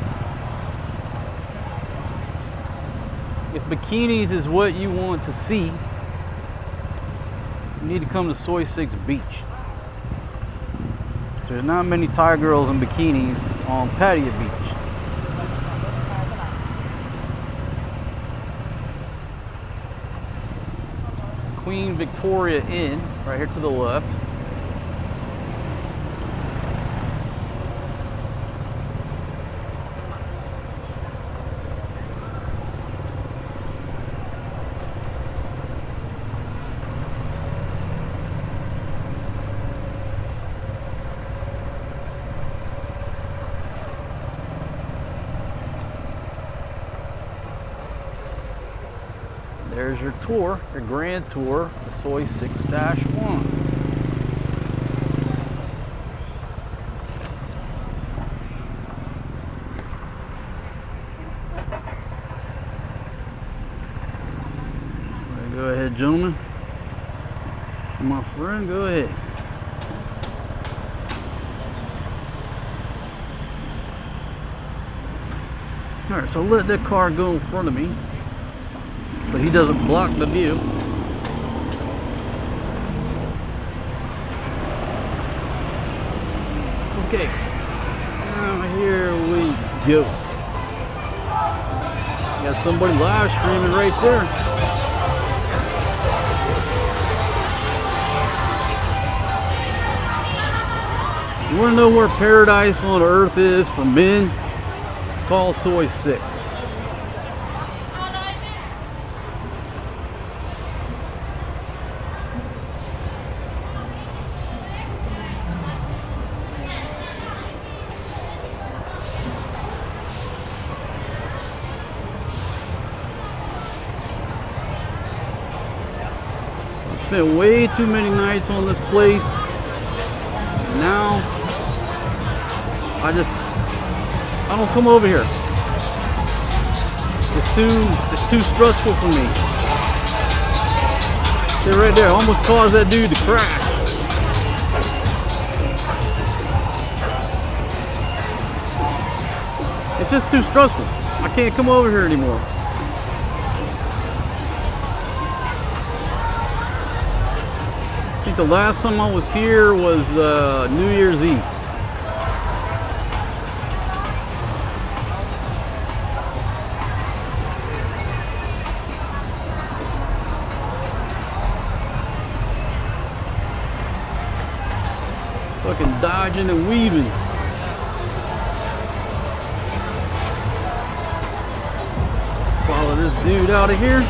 if bikinis is what you want to see, you need to come to Soy 6 Beach. There's not many Thai girls in bikinis on Pattaya Beach. Queen Victoria Inn, right here to the left. There's your tour, your grand tour of Soy 6-1. Go ahead, gentlemen. My friend, go ahead. Alright, so let that car go in front of me, so he doesn't block the view. Okay, now here we go. Got somebody live streaming right there. You want to know where paradise on earth is for men? It's called Soy 6. Spent way too many nights on this place. Now I don't come over here. It's too stressful for me. See right there, I almost caused that dude to crash. It's just too stressful. I can't come over here anymore. I think the last time I was here was New Year's Eve. Fucking dodging and weaving. Follow this dude out of here.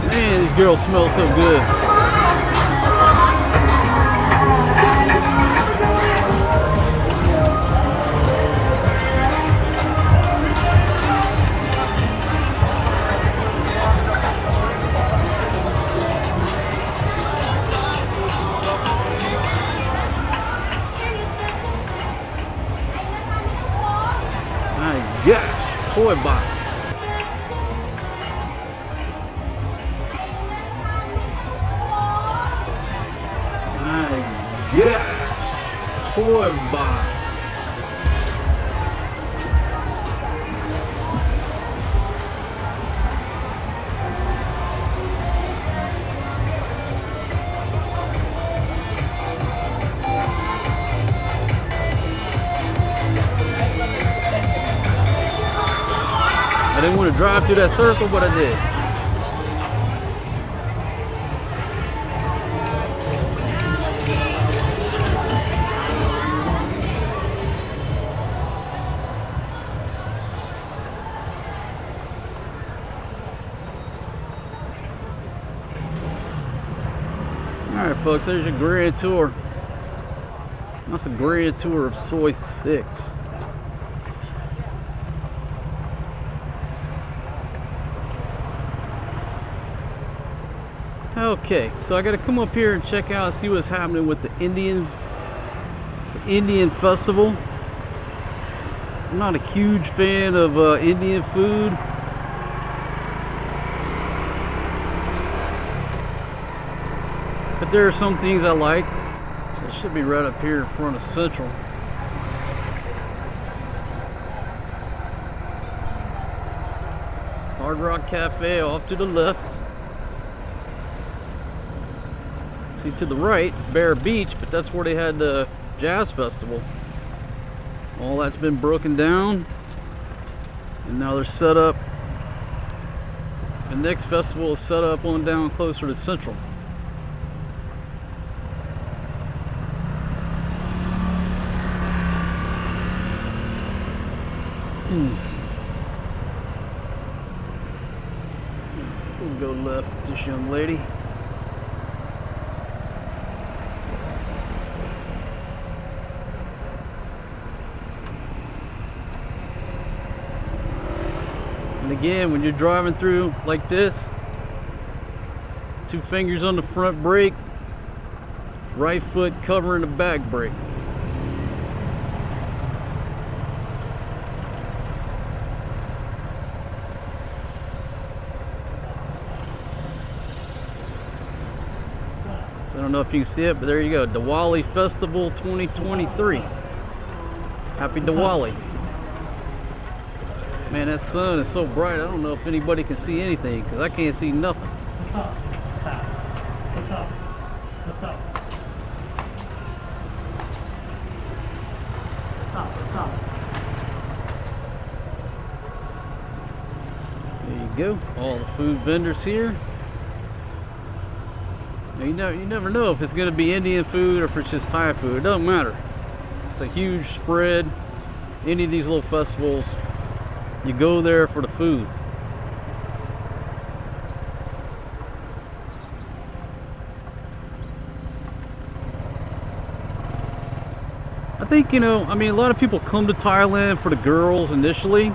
Man, these girls smell so good. Yes, toy box. Yes, toy box. I didn't want to drive through that circle, but I did. Alright folks, there's your grand tour. That's a grand tour of Soi 6. Okay, so I got to come up here and check out and see what's happening with the Indian festival. I'm not a huge fan of Indian food. But there are some things I like. So it should be right up here in front of Central. Hard Rock Cafe off to the left. See, to the right, Bear Beach, but that's where they had the jazz festival. All that's been broken down, and now they're set up. The next festival is set up on down closer to Central. We'll go left with this young lady. And again, when you're driving through like this, 2 fingers on the front brake, right foot covering the back brake. So I don't know if you can see it, but there you go. Diwali Festival 2023. Happy Diwali. Man, that sun is so bright, I don't know if anybody can see anything, because I can't see nothing. There you go, all the food vendors here. Now, you never know if it's going to be Indian food or if it's just Thai food. It doesn't matter. It's a huge spread. Any of these little festivals, you go there for the food. I think, you know, I mean, a lot of people come to Thailand for the girls initially,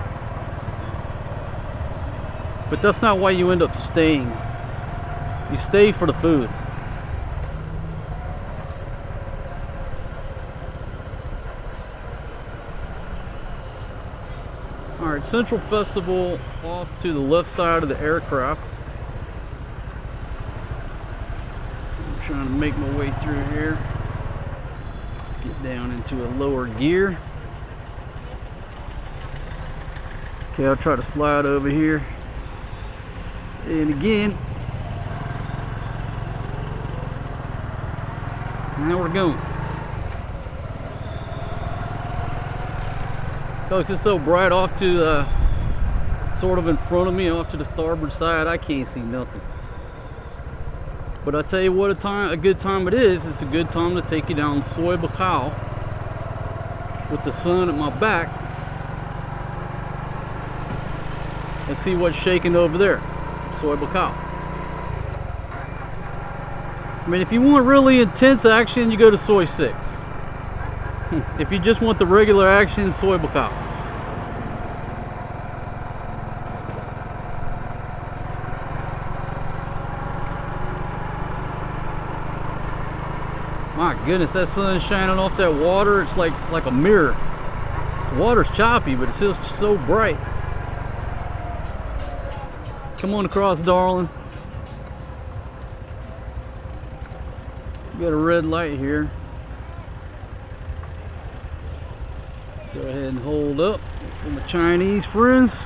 but that's not why you end up staying. You stay for the food. Alright, Central Festival off to the left side of the aircraft. trying to make my way through here. Let's get down into a lower gear. Okay, I'll try to slide over here. And again, now we're going. Folks, it's so bright off to sort of in front of me, off to the starboard side, I can't see nothing. But I tell you what, a good time it is. It's a good time to take you down Buakhao with the sun at my back and see what's shaking over there. Buakhao. I mean, if you want really intense action, you go to Soi 6. If you just want the regular action, Buakhao. My goodness, that sun's shining off that water. It's like a mirror. The water's choppy, but it's still so bright. Come on across, darling. Got a red light here. Go ahead and hold up for my Chinese friends.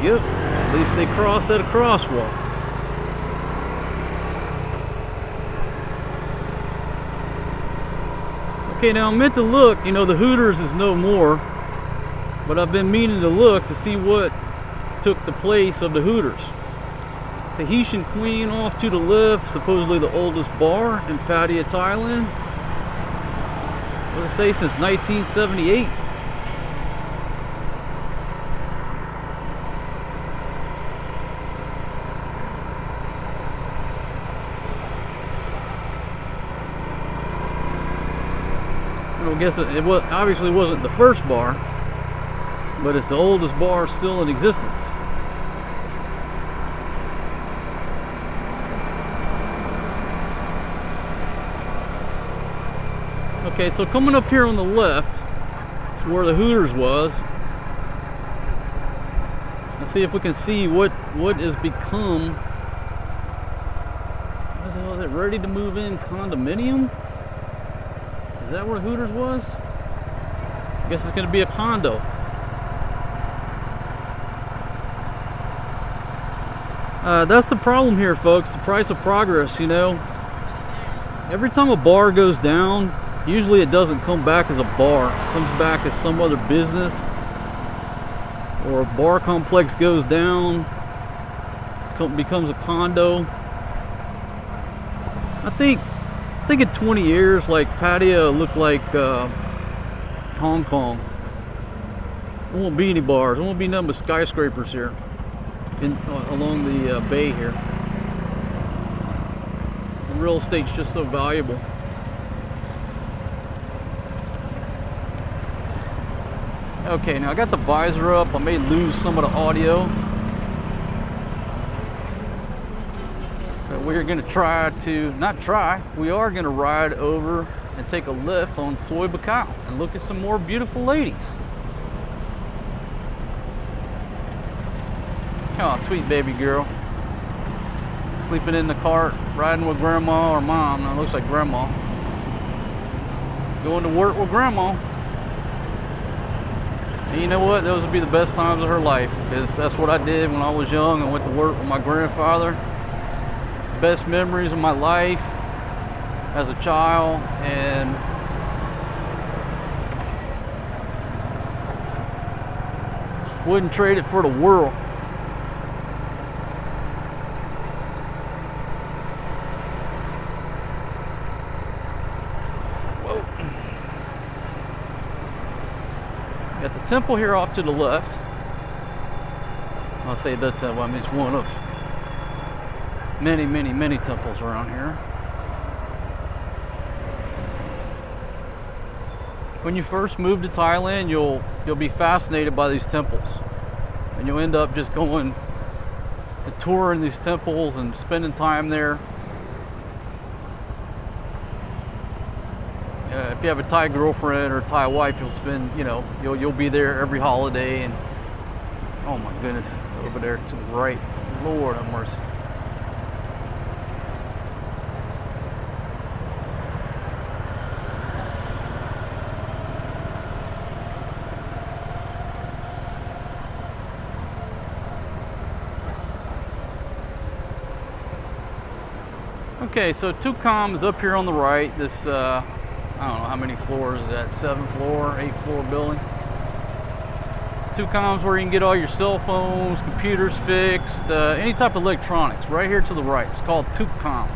Yep, at least they crossed at a crosswalk. Okay, now I meant to look, you know, the Hooters is no more, but I've been meaning to look to see what took the place of the Hooters. Tahitian Queen off to the left, supposedly the oldest bar in Pattaya, Thailand. What does it say, since 1978? I guess it was, obviously wasn't the first bar, but it's the oldest bar still in existence. Okay, so coming up here on the left to where the Hooters was, let's see if we can see what has become. What the hell is it? Ready to move in condominium? Is that where Hooters was? I guess it's going to be a condo. That's the problem here, folks. The price of progress, you know. Every time a bar goes down, usually it doesn't come back as a bar. It comes back as some other business. Or a bar complex goes down, becomes a condo. I think in 20 years, like, Pattaya looked like Hong Kong. There won't be any bars. There won't be nothing but skyscrapers here along the bay here. And real estate's just so valuable. Okay, now I got the visor up. I may lose some of the audio. We're going to try to, we are going to ride over and take a lift on Buakhao and look at some more beautiful ladies. Oh, sweet baby girl. Sleeping in the cart, riding with grandma or mom. Now it looks like grandma. Going to work with grandma. And you know what? Those would be the best times of her life, because that's what I did when I was young. I went to work with my grandfather. Best memories of my life as a child, and wouldn't trade it for the world. Whoa. Got the temple here off to the left. I'll say that temple, I mean, it's one of many temples around here. When you first move to Thailand, you'll be fascinated by these temples, and you'll end up just going and touring these temples and spending time there. If you have a Thai girlfriend or Thai wife, you'll spend, you know, you'll be there every holiday. And oh my goodness, over there to the right, Lord have mercy. Okay, so Tucum is up here on the right. This, I don't know how many floors is that, 7th floor, 8th floor building. Tucum's where you can get all your cell phones, computers fixed, any type of electronics, right here to the right. It's called Tucum.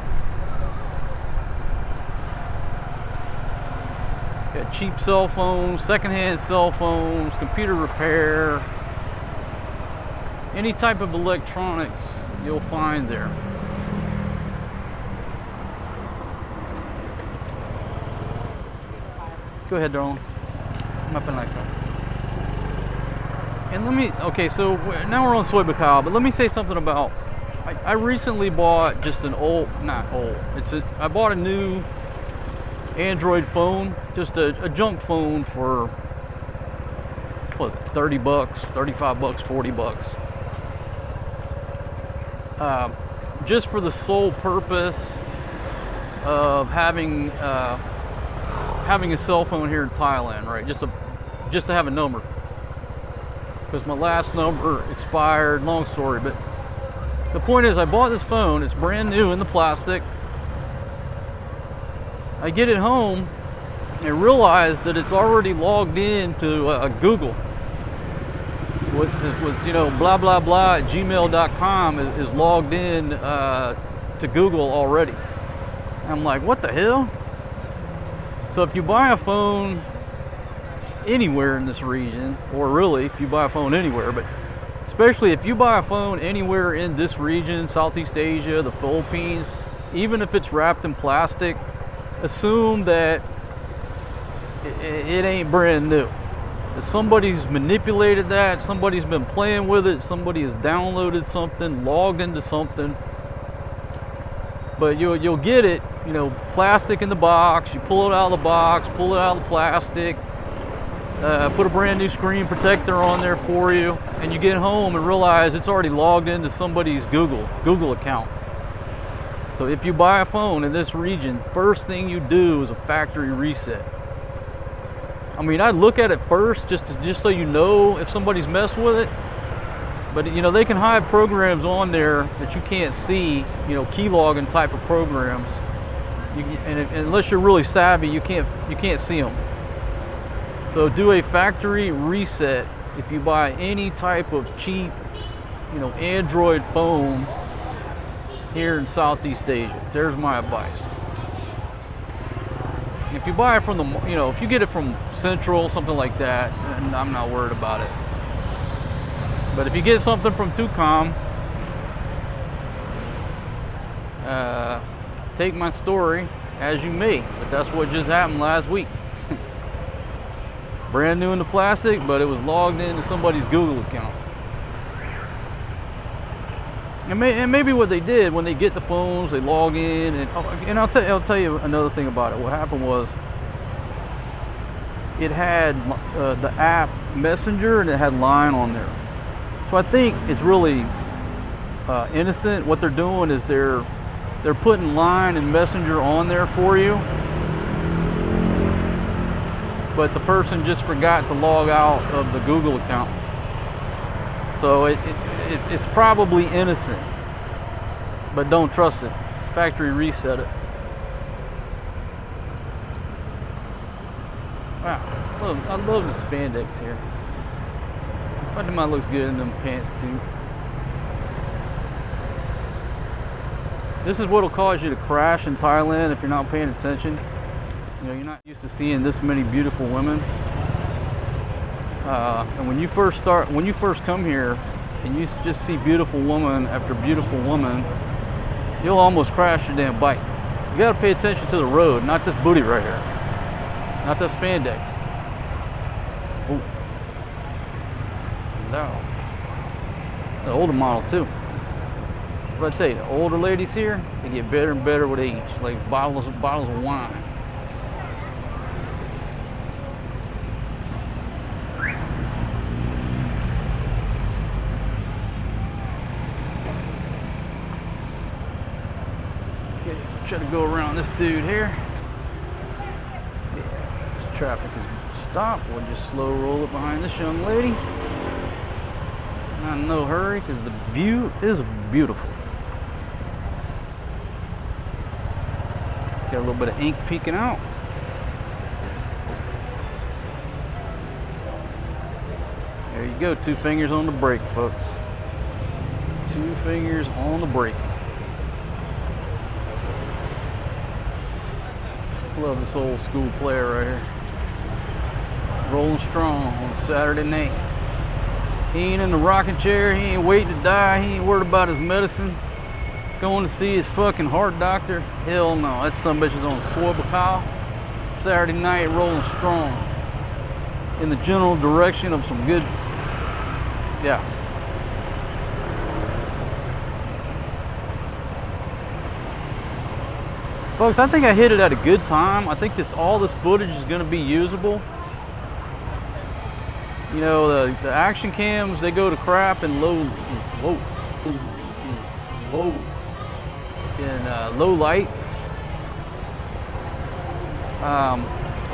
Got cheap cell phones, secondhand cell phones, computer repair, any type of electronics you'll find there. Go ahead, darling. I'm up in that car. And let me, okay, so now we're on Buakhao, but let me say something about, I recently bought just an old, not old, I bought a new Android phone, just a junk phone for, what was it, 30 bucks, 35 bucks, 40 bucks. Just for the sole purpose of having a cell phone here in Thailand, right? Just to have a number. Because my last number expired, long story, but the point is I bought this phone, it's brand new in the plastic. I get it home and realize that it's already logged in to Google. With you know, blah blah blah at gmail.com is logged in to Google already. I'm like, what the hell? So if you buy a phone anywhere in this region, or really if you buy a phone anywhere, but especially if you buy a phone anywhere in this region, Southeast Asia, the Philippines, even if it's wrapped in plastic, assume that it ain't brand new. That somebody's manipulated that, somebody's been playing with it, somebody has downloaded something, logged into something. But you'll get it, you know, plastic in the box. You pull it out of the box, pull it out of the plastic, put a brand new screen protector on there for you, and you get home and realize it's already logged into somebody's Google account. So if you buy a phone in this region, first thing you do is a factory reset. I mean, I'd look at it first just so you know if somebody's messed with it. But you know, they can hide programs on there that you can't see, you know, keylogging type of programs. And unless you're really savvy, you can't see them. So do a factory reset if you buy any type of cheap, you know, Android phone here in Southeast Asia. There's my advice. If you buy it from the, you know, if you get it from Central, something like that, then I'm not worried about it. But if you get something from Tucum, take my story as you may. But that's what just happened last week. Brand new in the plastic, but it was logged into somebody's Google account. And maybe what they did when they get the phones, they log in, and I'll tell you another thing about it. What happened was, it had the app Messenger and it had Line on there. So I think it's really innocent. What they're doing is they're putting Line and Messenger on there for you, but the person just forgot to log out of the Google account. So it's probably innocent, but don't trust it. Factory reset it. Wow, I love the spandex here. I think mine looks good in them pants too. This is what'll cause you to crash in Thailand if you're not paying attention. You know, you're not used to seeing this many beautiful women. And when you first come here and you just see beautiful woman after beautiful woman, you'll almost crash your damn bike. You gotta pay attention to the road, not this booty right here. Not that spandex. Ooh. No. The older model too. But I tell you, the older ladies here, they get better and better with age. Like bottles of wine. Okay, try to go around this dude here. Traffic is stopped. We'll just slow roll it behind this young lady. Not in no hurry because the view is beautiful. Got a little bit of ink peeking out. There you go, 2 fingers on the brake, folks. 2 fingers on the brake. Love this old school player right here. Rolling strong on Saturday night. He ain't in the rocking chair, he ain't waiting to die, he ain't worried about his medicine. Going to see his fucking heart doctor? Hell no, that son bitch is on Buakhao. Saturday night, rolling strong. In the general direction of some good, yeah. Folks, I think I hit it at a good time. I think all this footage is gonna be usable. You know, the action cams, they go to crap in low light.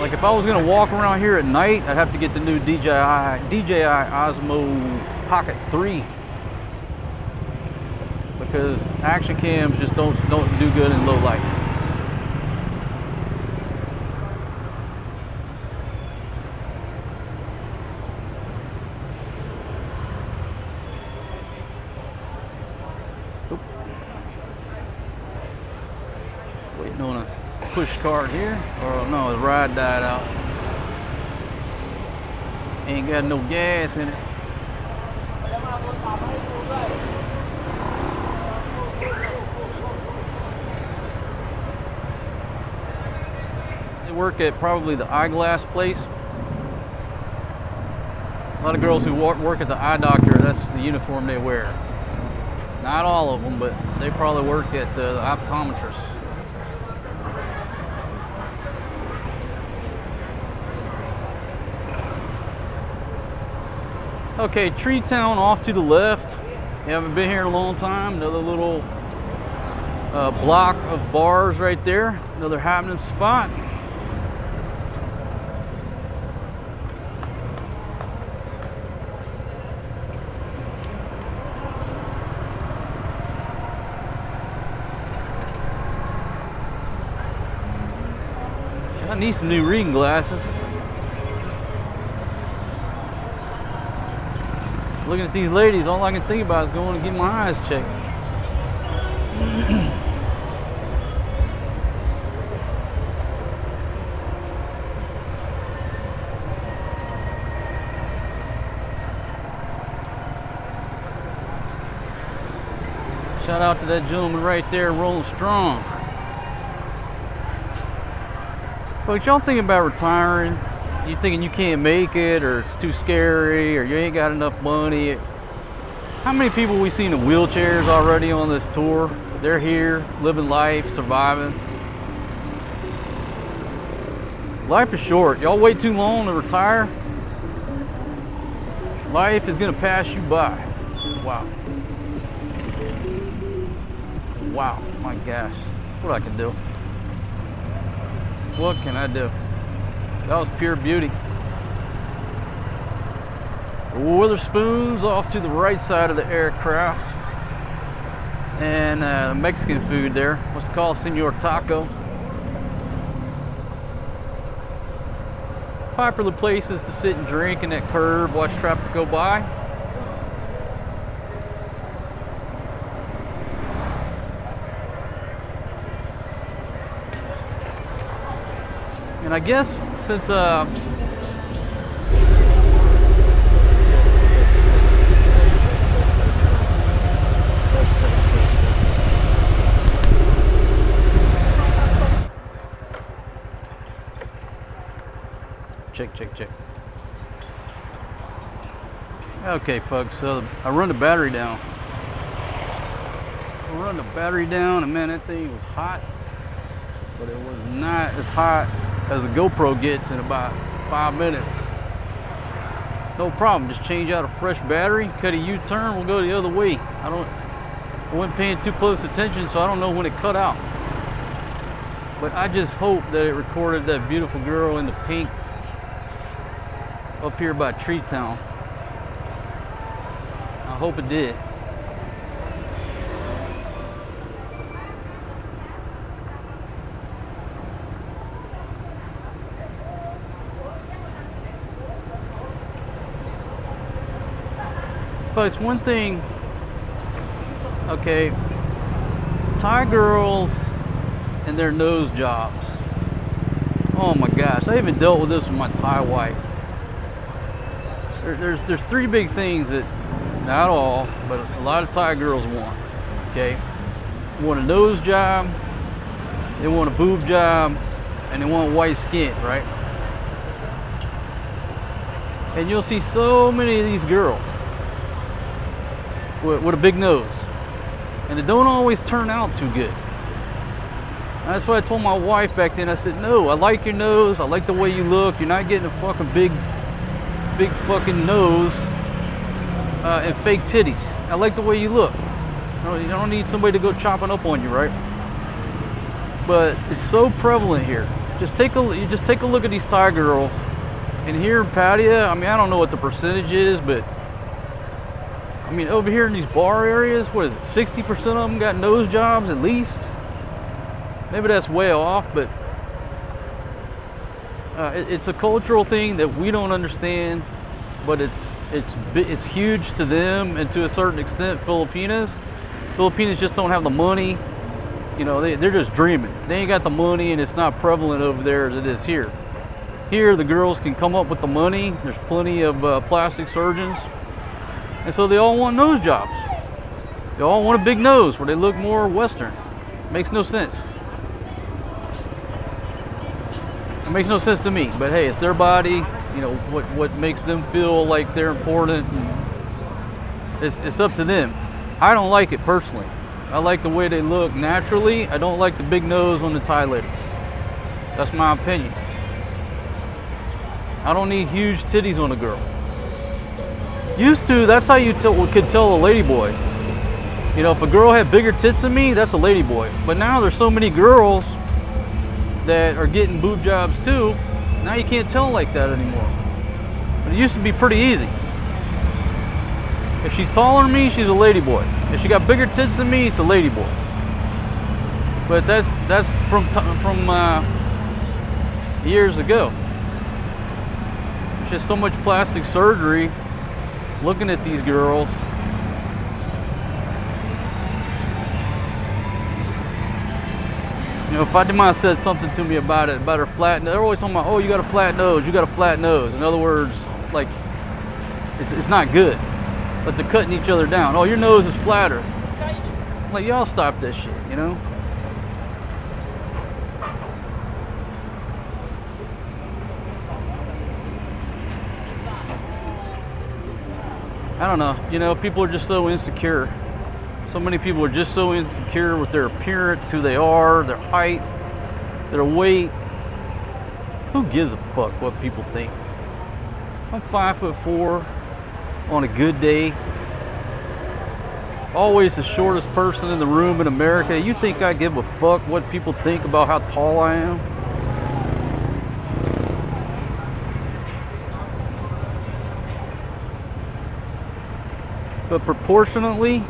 Like if I was gonna walk around here at night, I'd have to get the new DJI Osmo Pocket 3 because action cams just don't do good in low light. Waiting on a push cart here. Oh no, the ride died out. Ain't got no gas in it. They work at probably the eyeglass place. A lot of girls who work at the eye doctor, that's the uniform they wear. Not all of them, but they probably work at the optometrist. Okay, Tree Town off to the left. You haven't been here in a long time. Another little block of bars right there. Another happening spot. I need some new reading glasses. Looking at these ladies, all I can think about is going to get my eyes checked. Shout out to that gentleman right there, rolling strong. Folks, y'all thinking about retiring? You thinking you can't make it, or it's too scary, or you ain't got enough money? How many people we seen in wheelchairs already on this tour? They're here, living life, surviving. Life is short. Y'all wait too long to retire. Life is gonna pass you by. Wow. Wow, my gosh. What I can do. What can I do? That was pure beauty. Witherspoon's off to the right side of the aircraft. And Mexican food there. What's it called? Senor Taco. Popular places to sit and drink in that curve, watch traffic go by. And I guess since check. Okay, folks, so I run the battery down. And man, that thing was hot, but it was not as hot as a GoPro gets in about 5 minutes. No problem, just change out a fresh battery, cut a U-turn, we'll go the other way. I wasn't paying too close attention, so I don't know when it cut out. But I just hope that it recorded that beautiful girl in the pink up here by Tree Town. I hope it did. it's one thing, okay, Thai girls and their nose jobs. Oh my gosh, I even dealt with this with my Thai wife. There's three big things that, not all, but a lot of Thai girls want. Okay, they want a nose job, they want a boob job, and they want white skin, right? And you'll see so many of these girls with a big nose, and it don't always turn out too good. And that's what I told my wife back then. I said, no, I like your nose, I like the way you look. You're not getting a fucking big fucking nose and fake titties. I like the way you look. You don't need somebody to go chopping up on you, right? But it's so prevalent here. Just take a look at these Thai girls. And here in Pattaya, I mean, I don't know what the percentage is, but I mean, over here in these bar areas, what is it? 60% of them got nose jobs at least. Maybe that's way off, but it's a cultural thing that we don't understand. But it's huge to them, and to a certain extent, Filipinas just don't have the money. You know, they're just dreaming. They ain't got the money, and it's not prevalent over there as it is here. Here, the girls can come up with the money. There's plenty of plastic surgeons, and so they all want nose jobs. They all want a big nose where they look more Western. Makes no sense. It makes no sense to me. But hey, it's their body. You know, what makes them feel like they're important. It's up to them. I don't like it personally. I like the way they look naturally. I don't like the big nose on the Thai ladies. That's my opinion. I don't need huge titties on a girl. Used to, that's how you could tell a ladyboy. You know, if a girl had bigger tits than me, that's a ladyboy. But now there's so many girls that are getting boob jobs too. Now you can't tell like that anymore. But it used to be pretty easy. If she's taller than me, she's a ladyboy. If she got bigger tits than me, it's a ladyboy. But that's from years ago. It's just so much plastic surgery. Looking at these girls. You know, Fatima said something to me about her flat nose. They're always talking about, oh, you got a flat nose, you got a flat nose. In other words, like, it's not good. But they're cutting each other down. Oh, your nose is flatter. I'm like, y'all stop this shit, you know? I don't know. You know, people are just so insecure. So many people are just so insecure with their appearance, who they are, their height, their weight. Who gives a fuck what people think? I'm 5'4" on a good day. Always the shortest person in the room in America. You think I give a fuck what people think about how tall I am? But proportionately,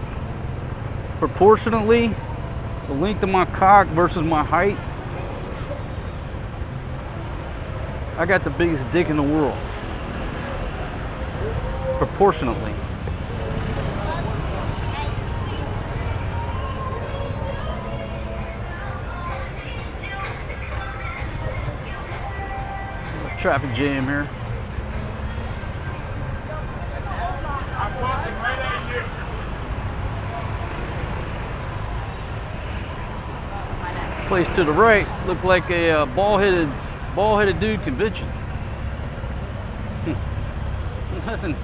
the length of my cock versus my height, I got the biggest dick in the world. Proportionately. Traffic jam here. Place to the right looked like a bald-headed dude convention. Nothing.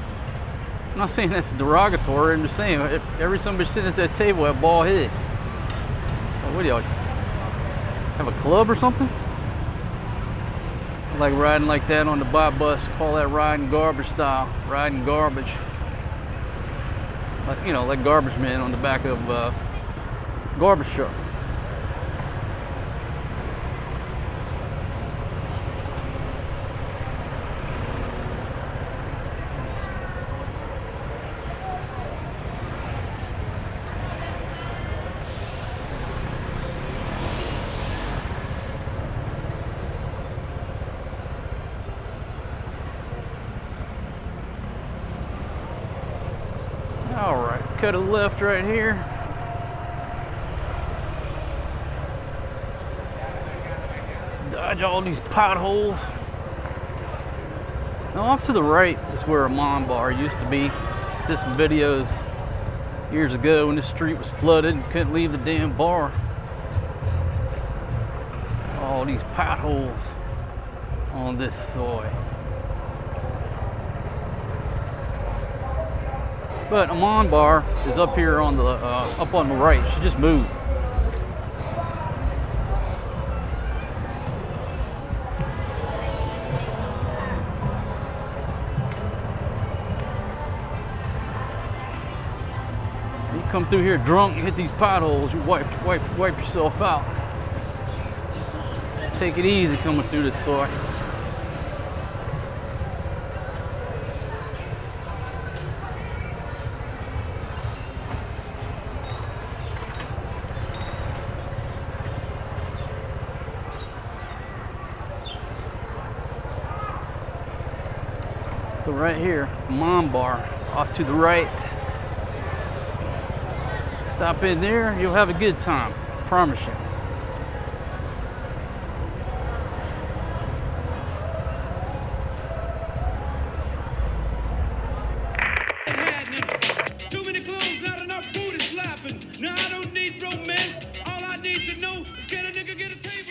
I'm not saying that's derogatory. I'm just saying every somebody sitting at that table have bald head. What do y'all have, a club or something? I like riding like that on the bot bus. Call that riding garbage style. Riding garbage. Like, you know, like garbage men on the back of garbage truck. cut a left right here. Dodge all these potholes. Now off to the right is where a Mon bar used to be. Did some videos years ago when this street was flooded and couldn't leave the damn bar. All these potholes on this soy. But a Mon bar is up here on the up on the right. She just moved. You come through here drunk, you hit these potholes, you wipe yourself out. Take it easy coming through this soy. So right here, Mon bar, off to the right. Stop in there, you'll have a good time, promise you. Too many clothes, not enough booty slapping. Now I don't need romance. All I need to know is can a nigga get a table?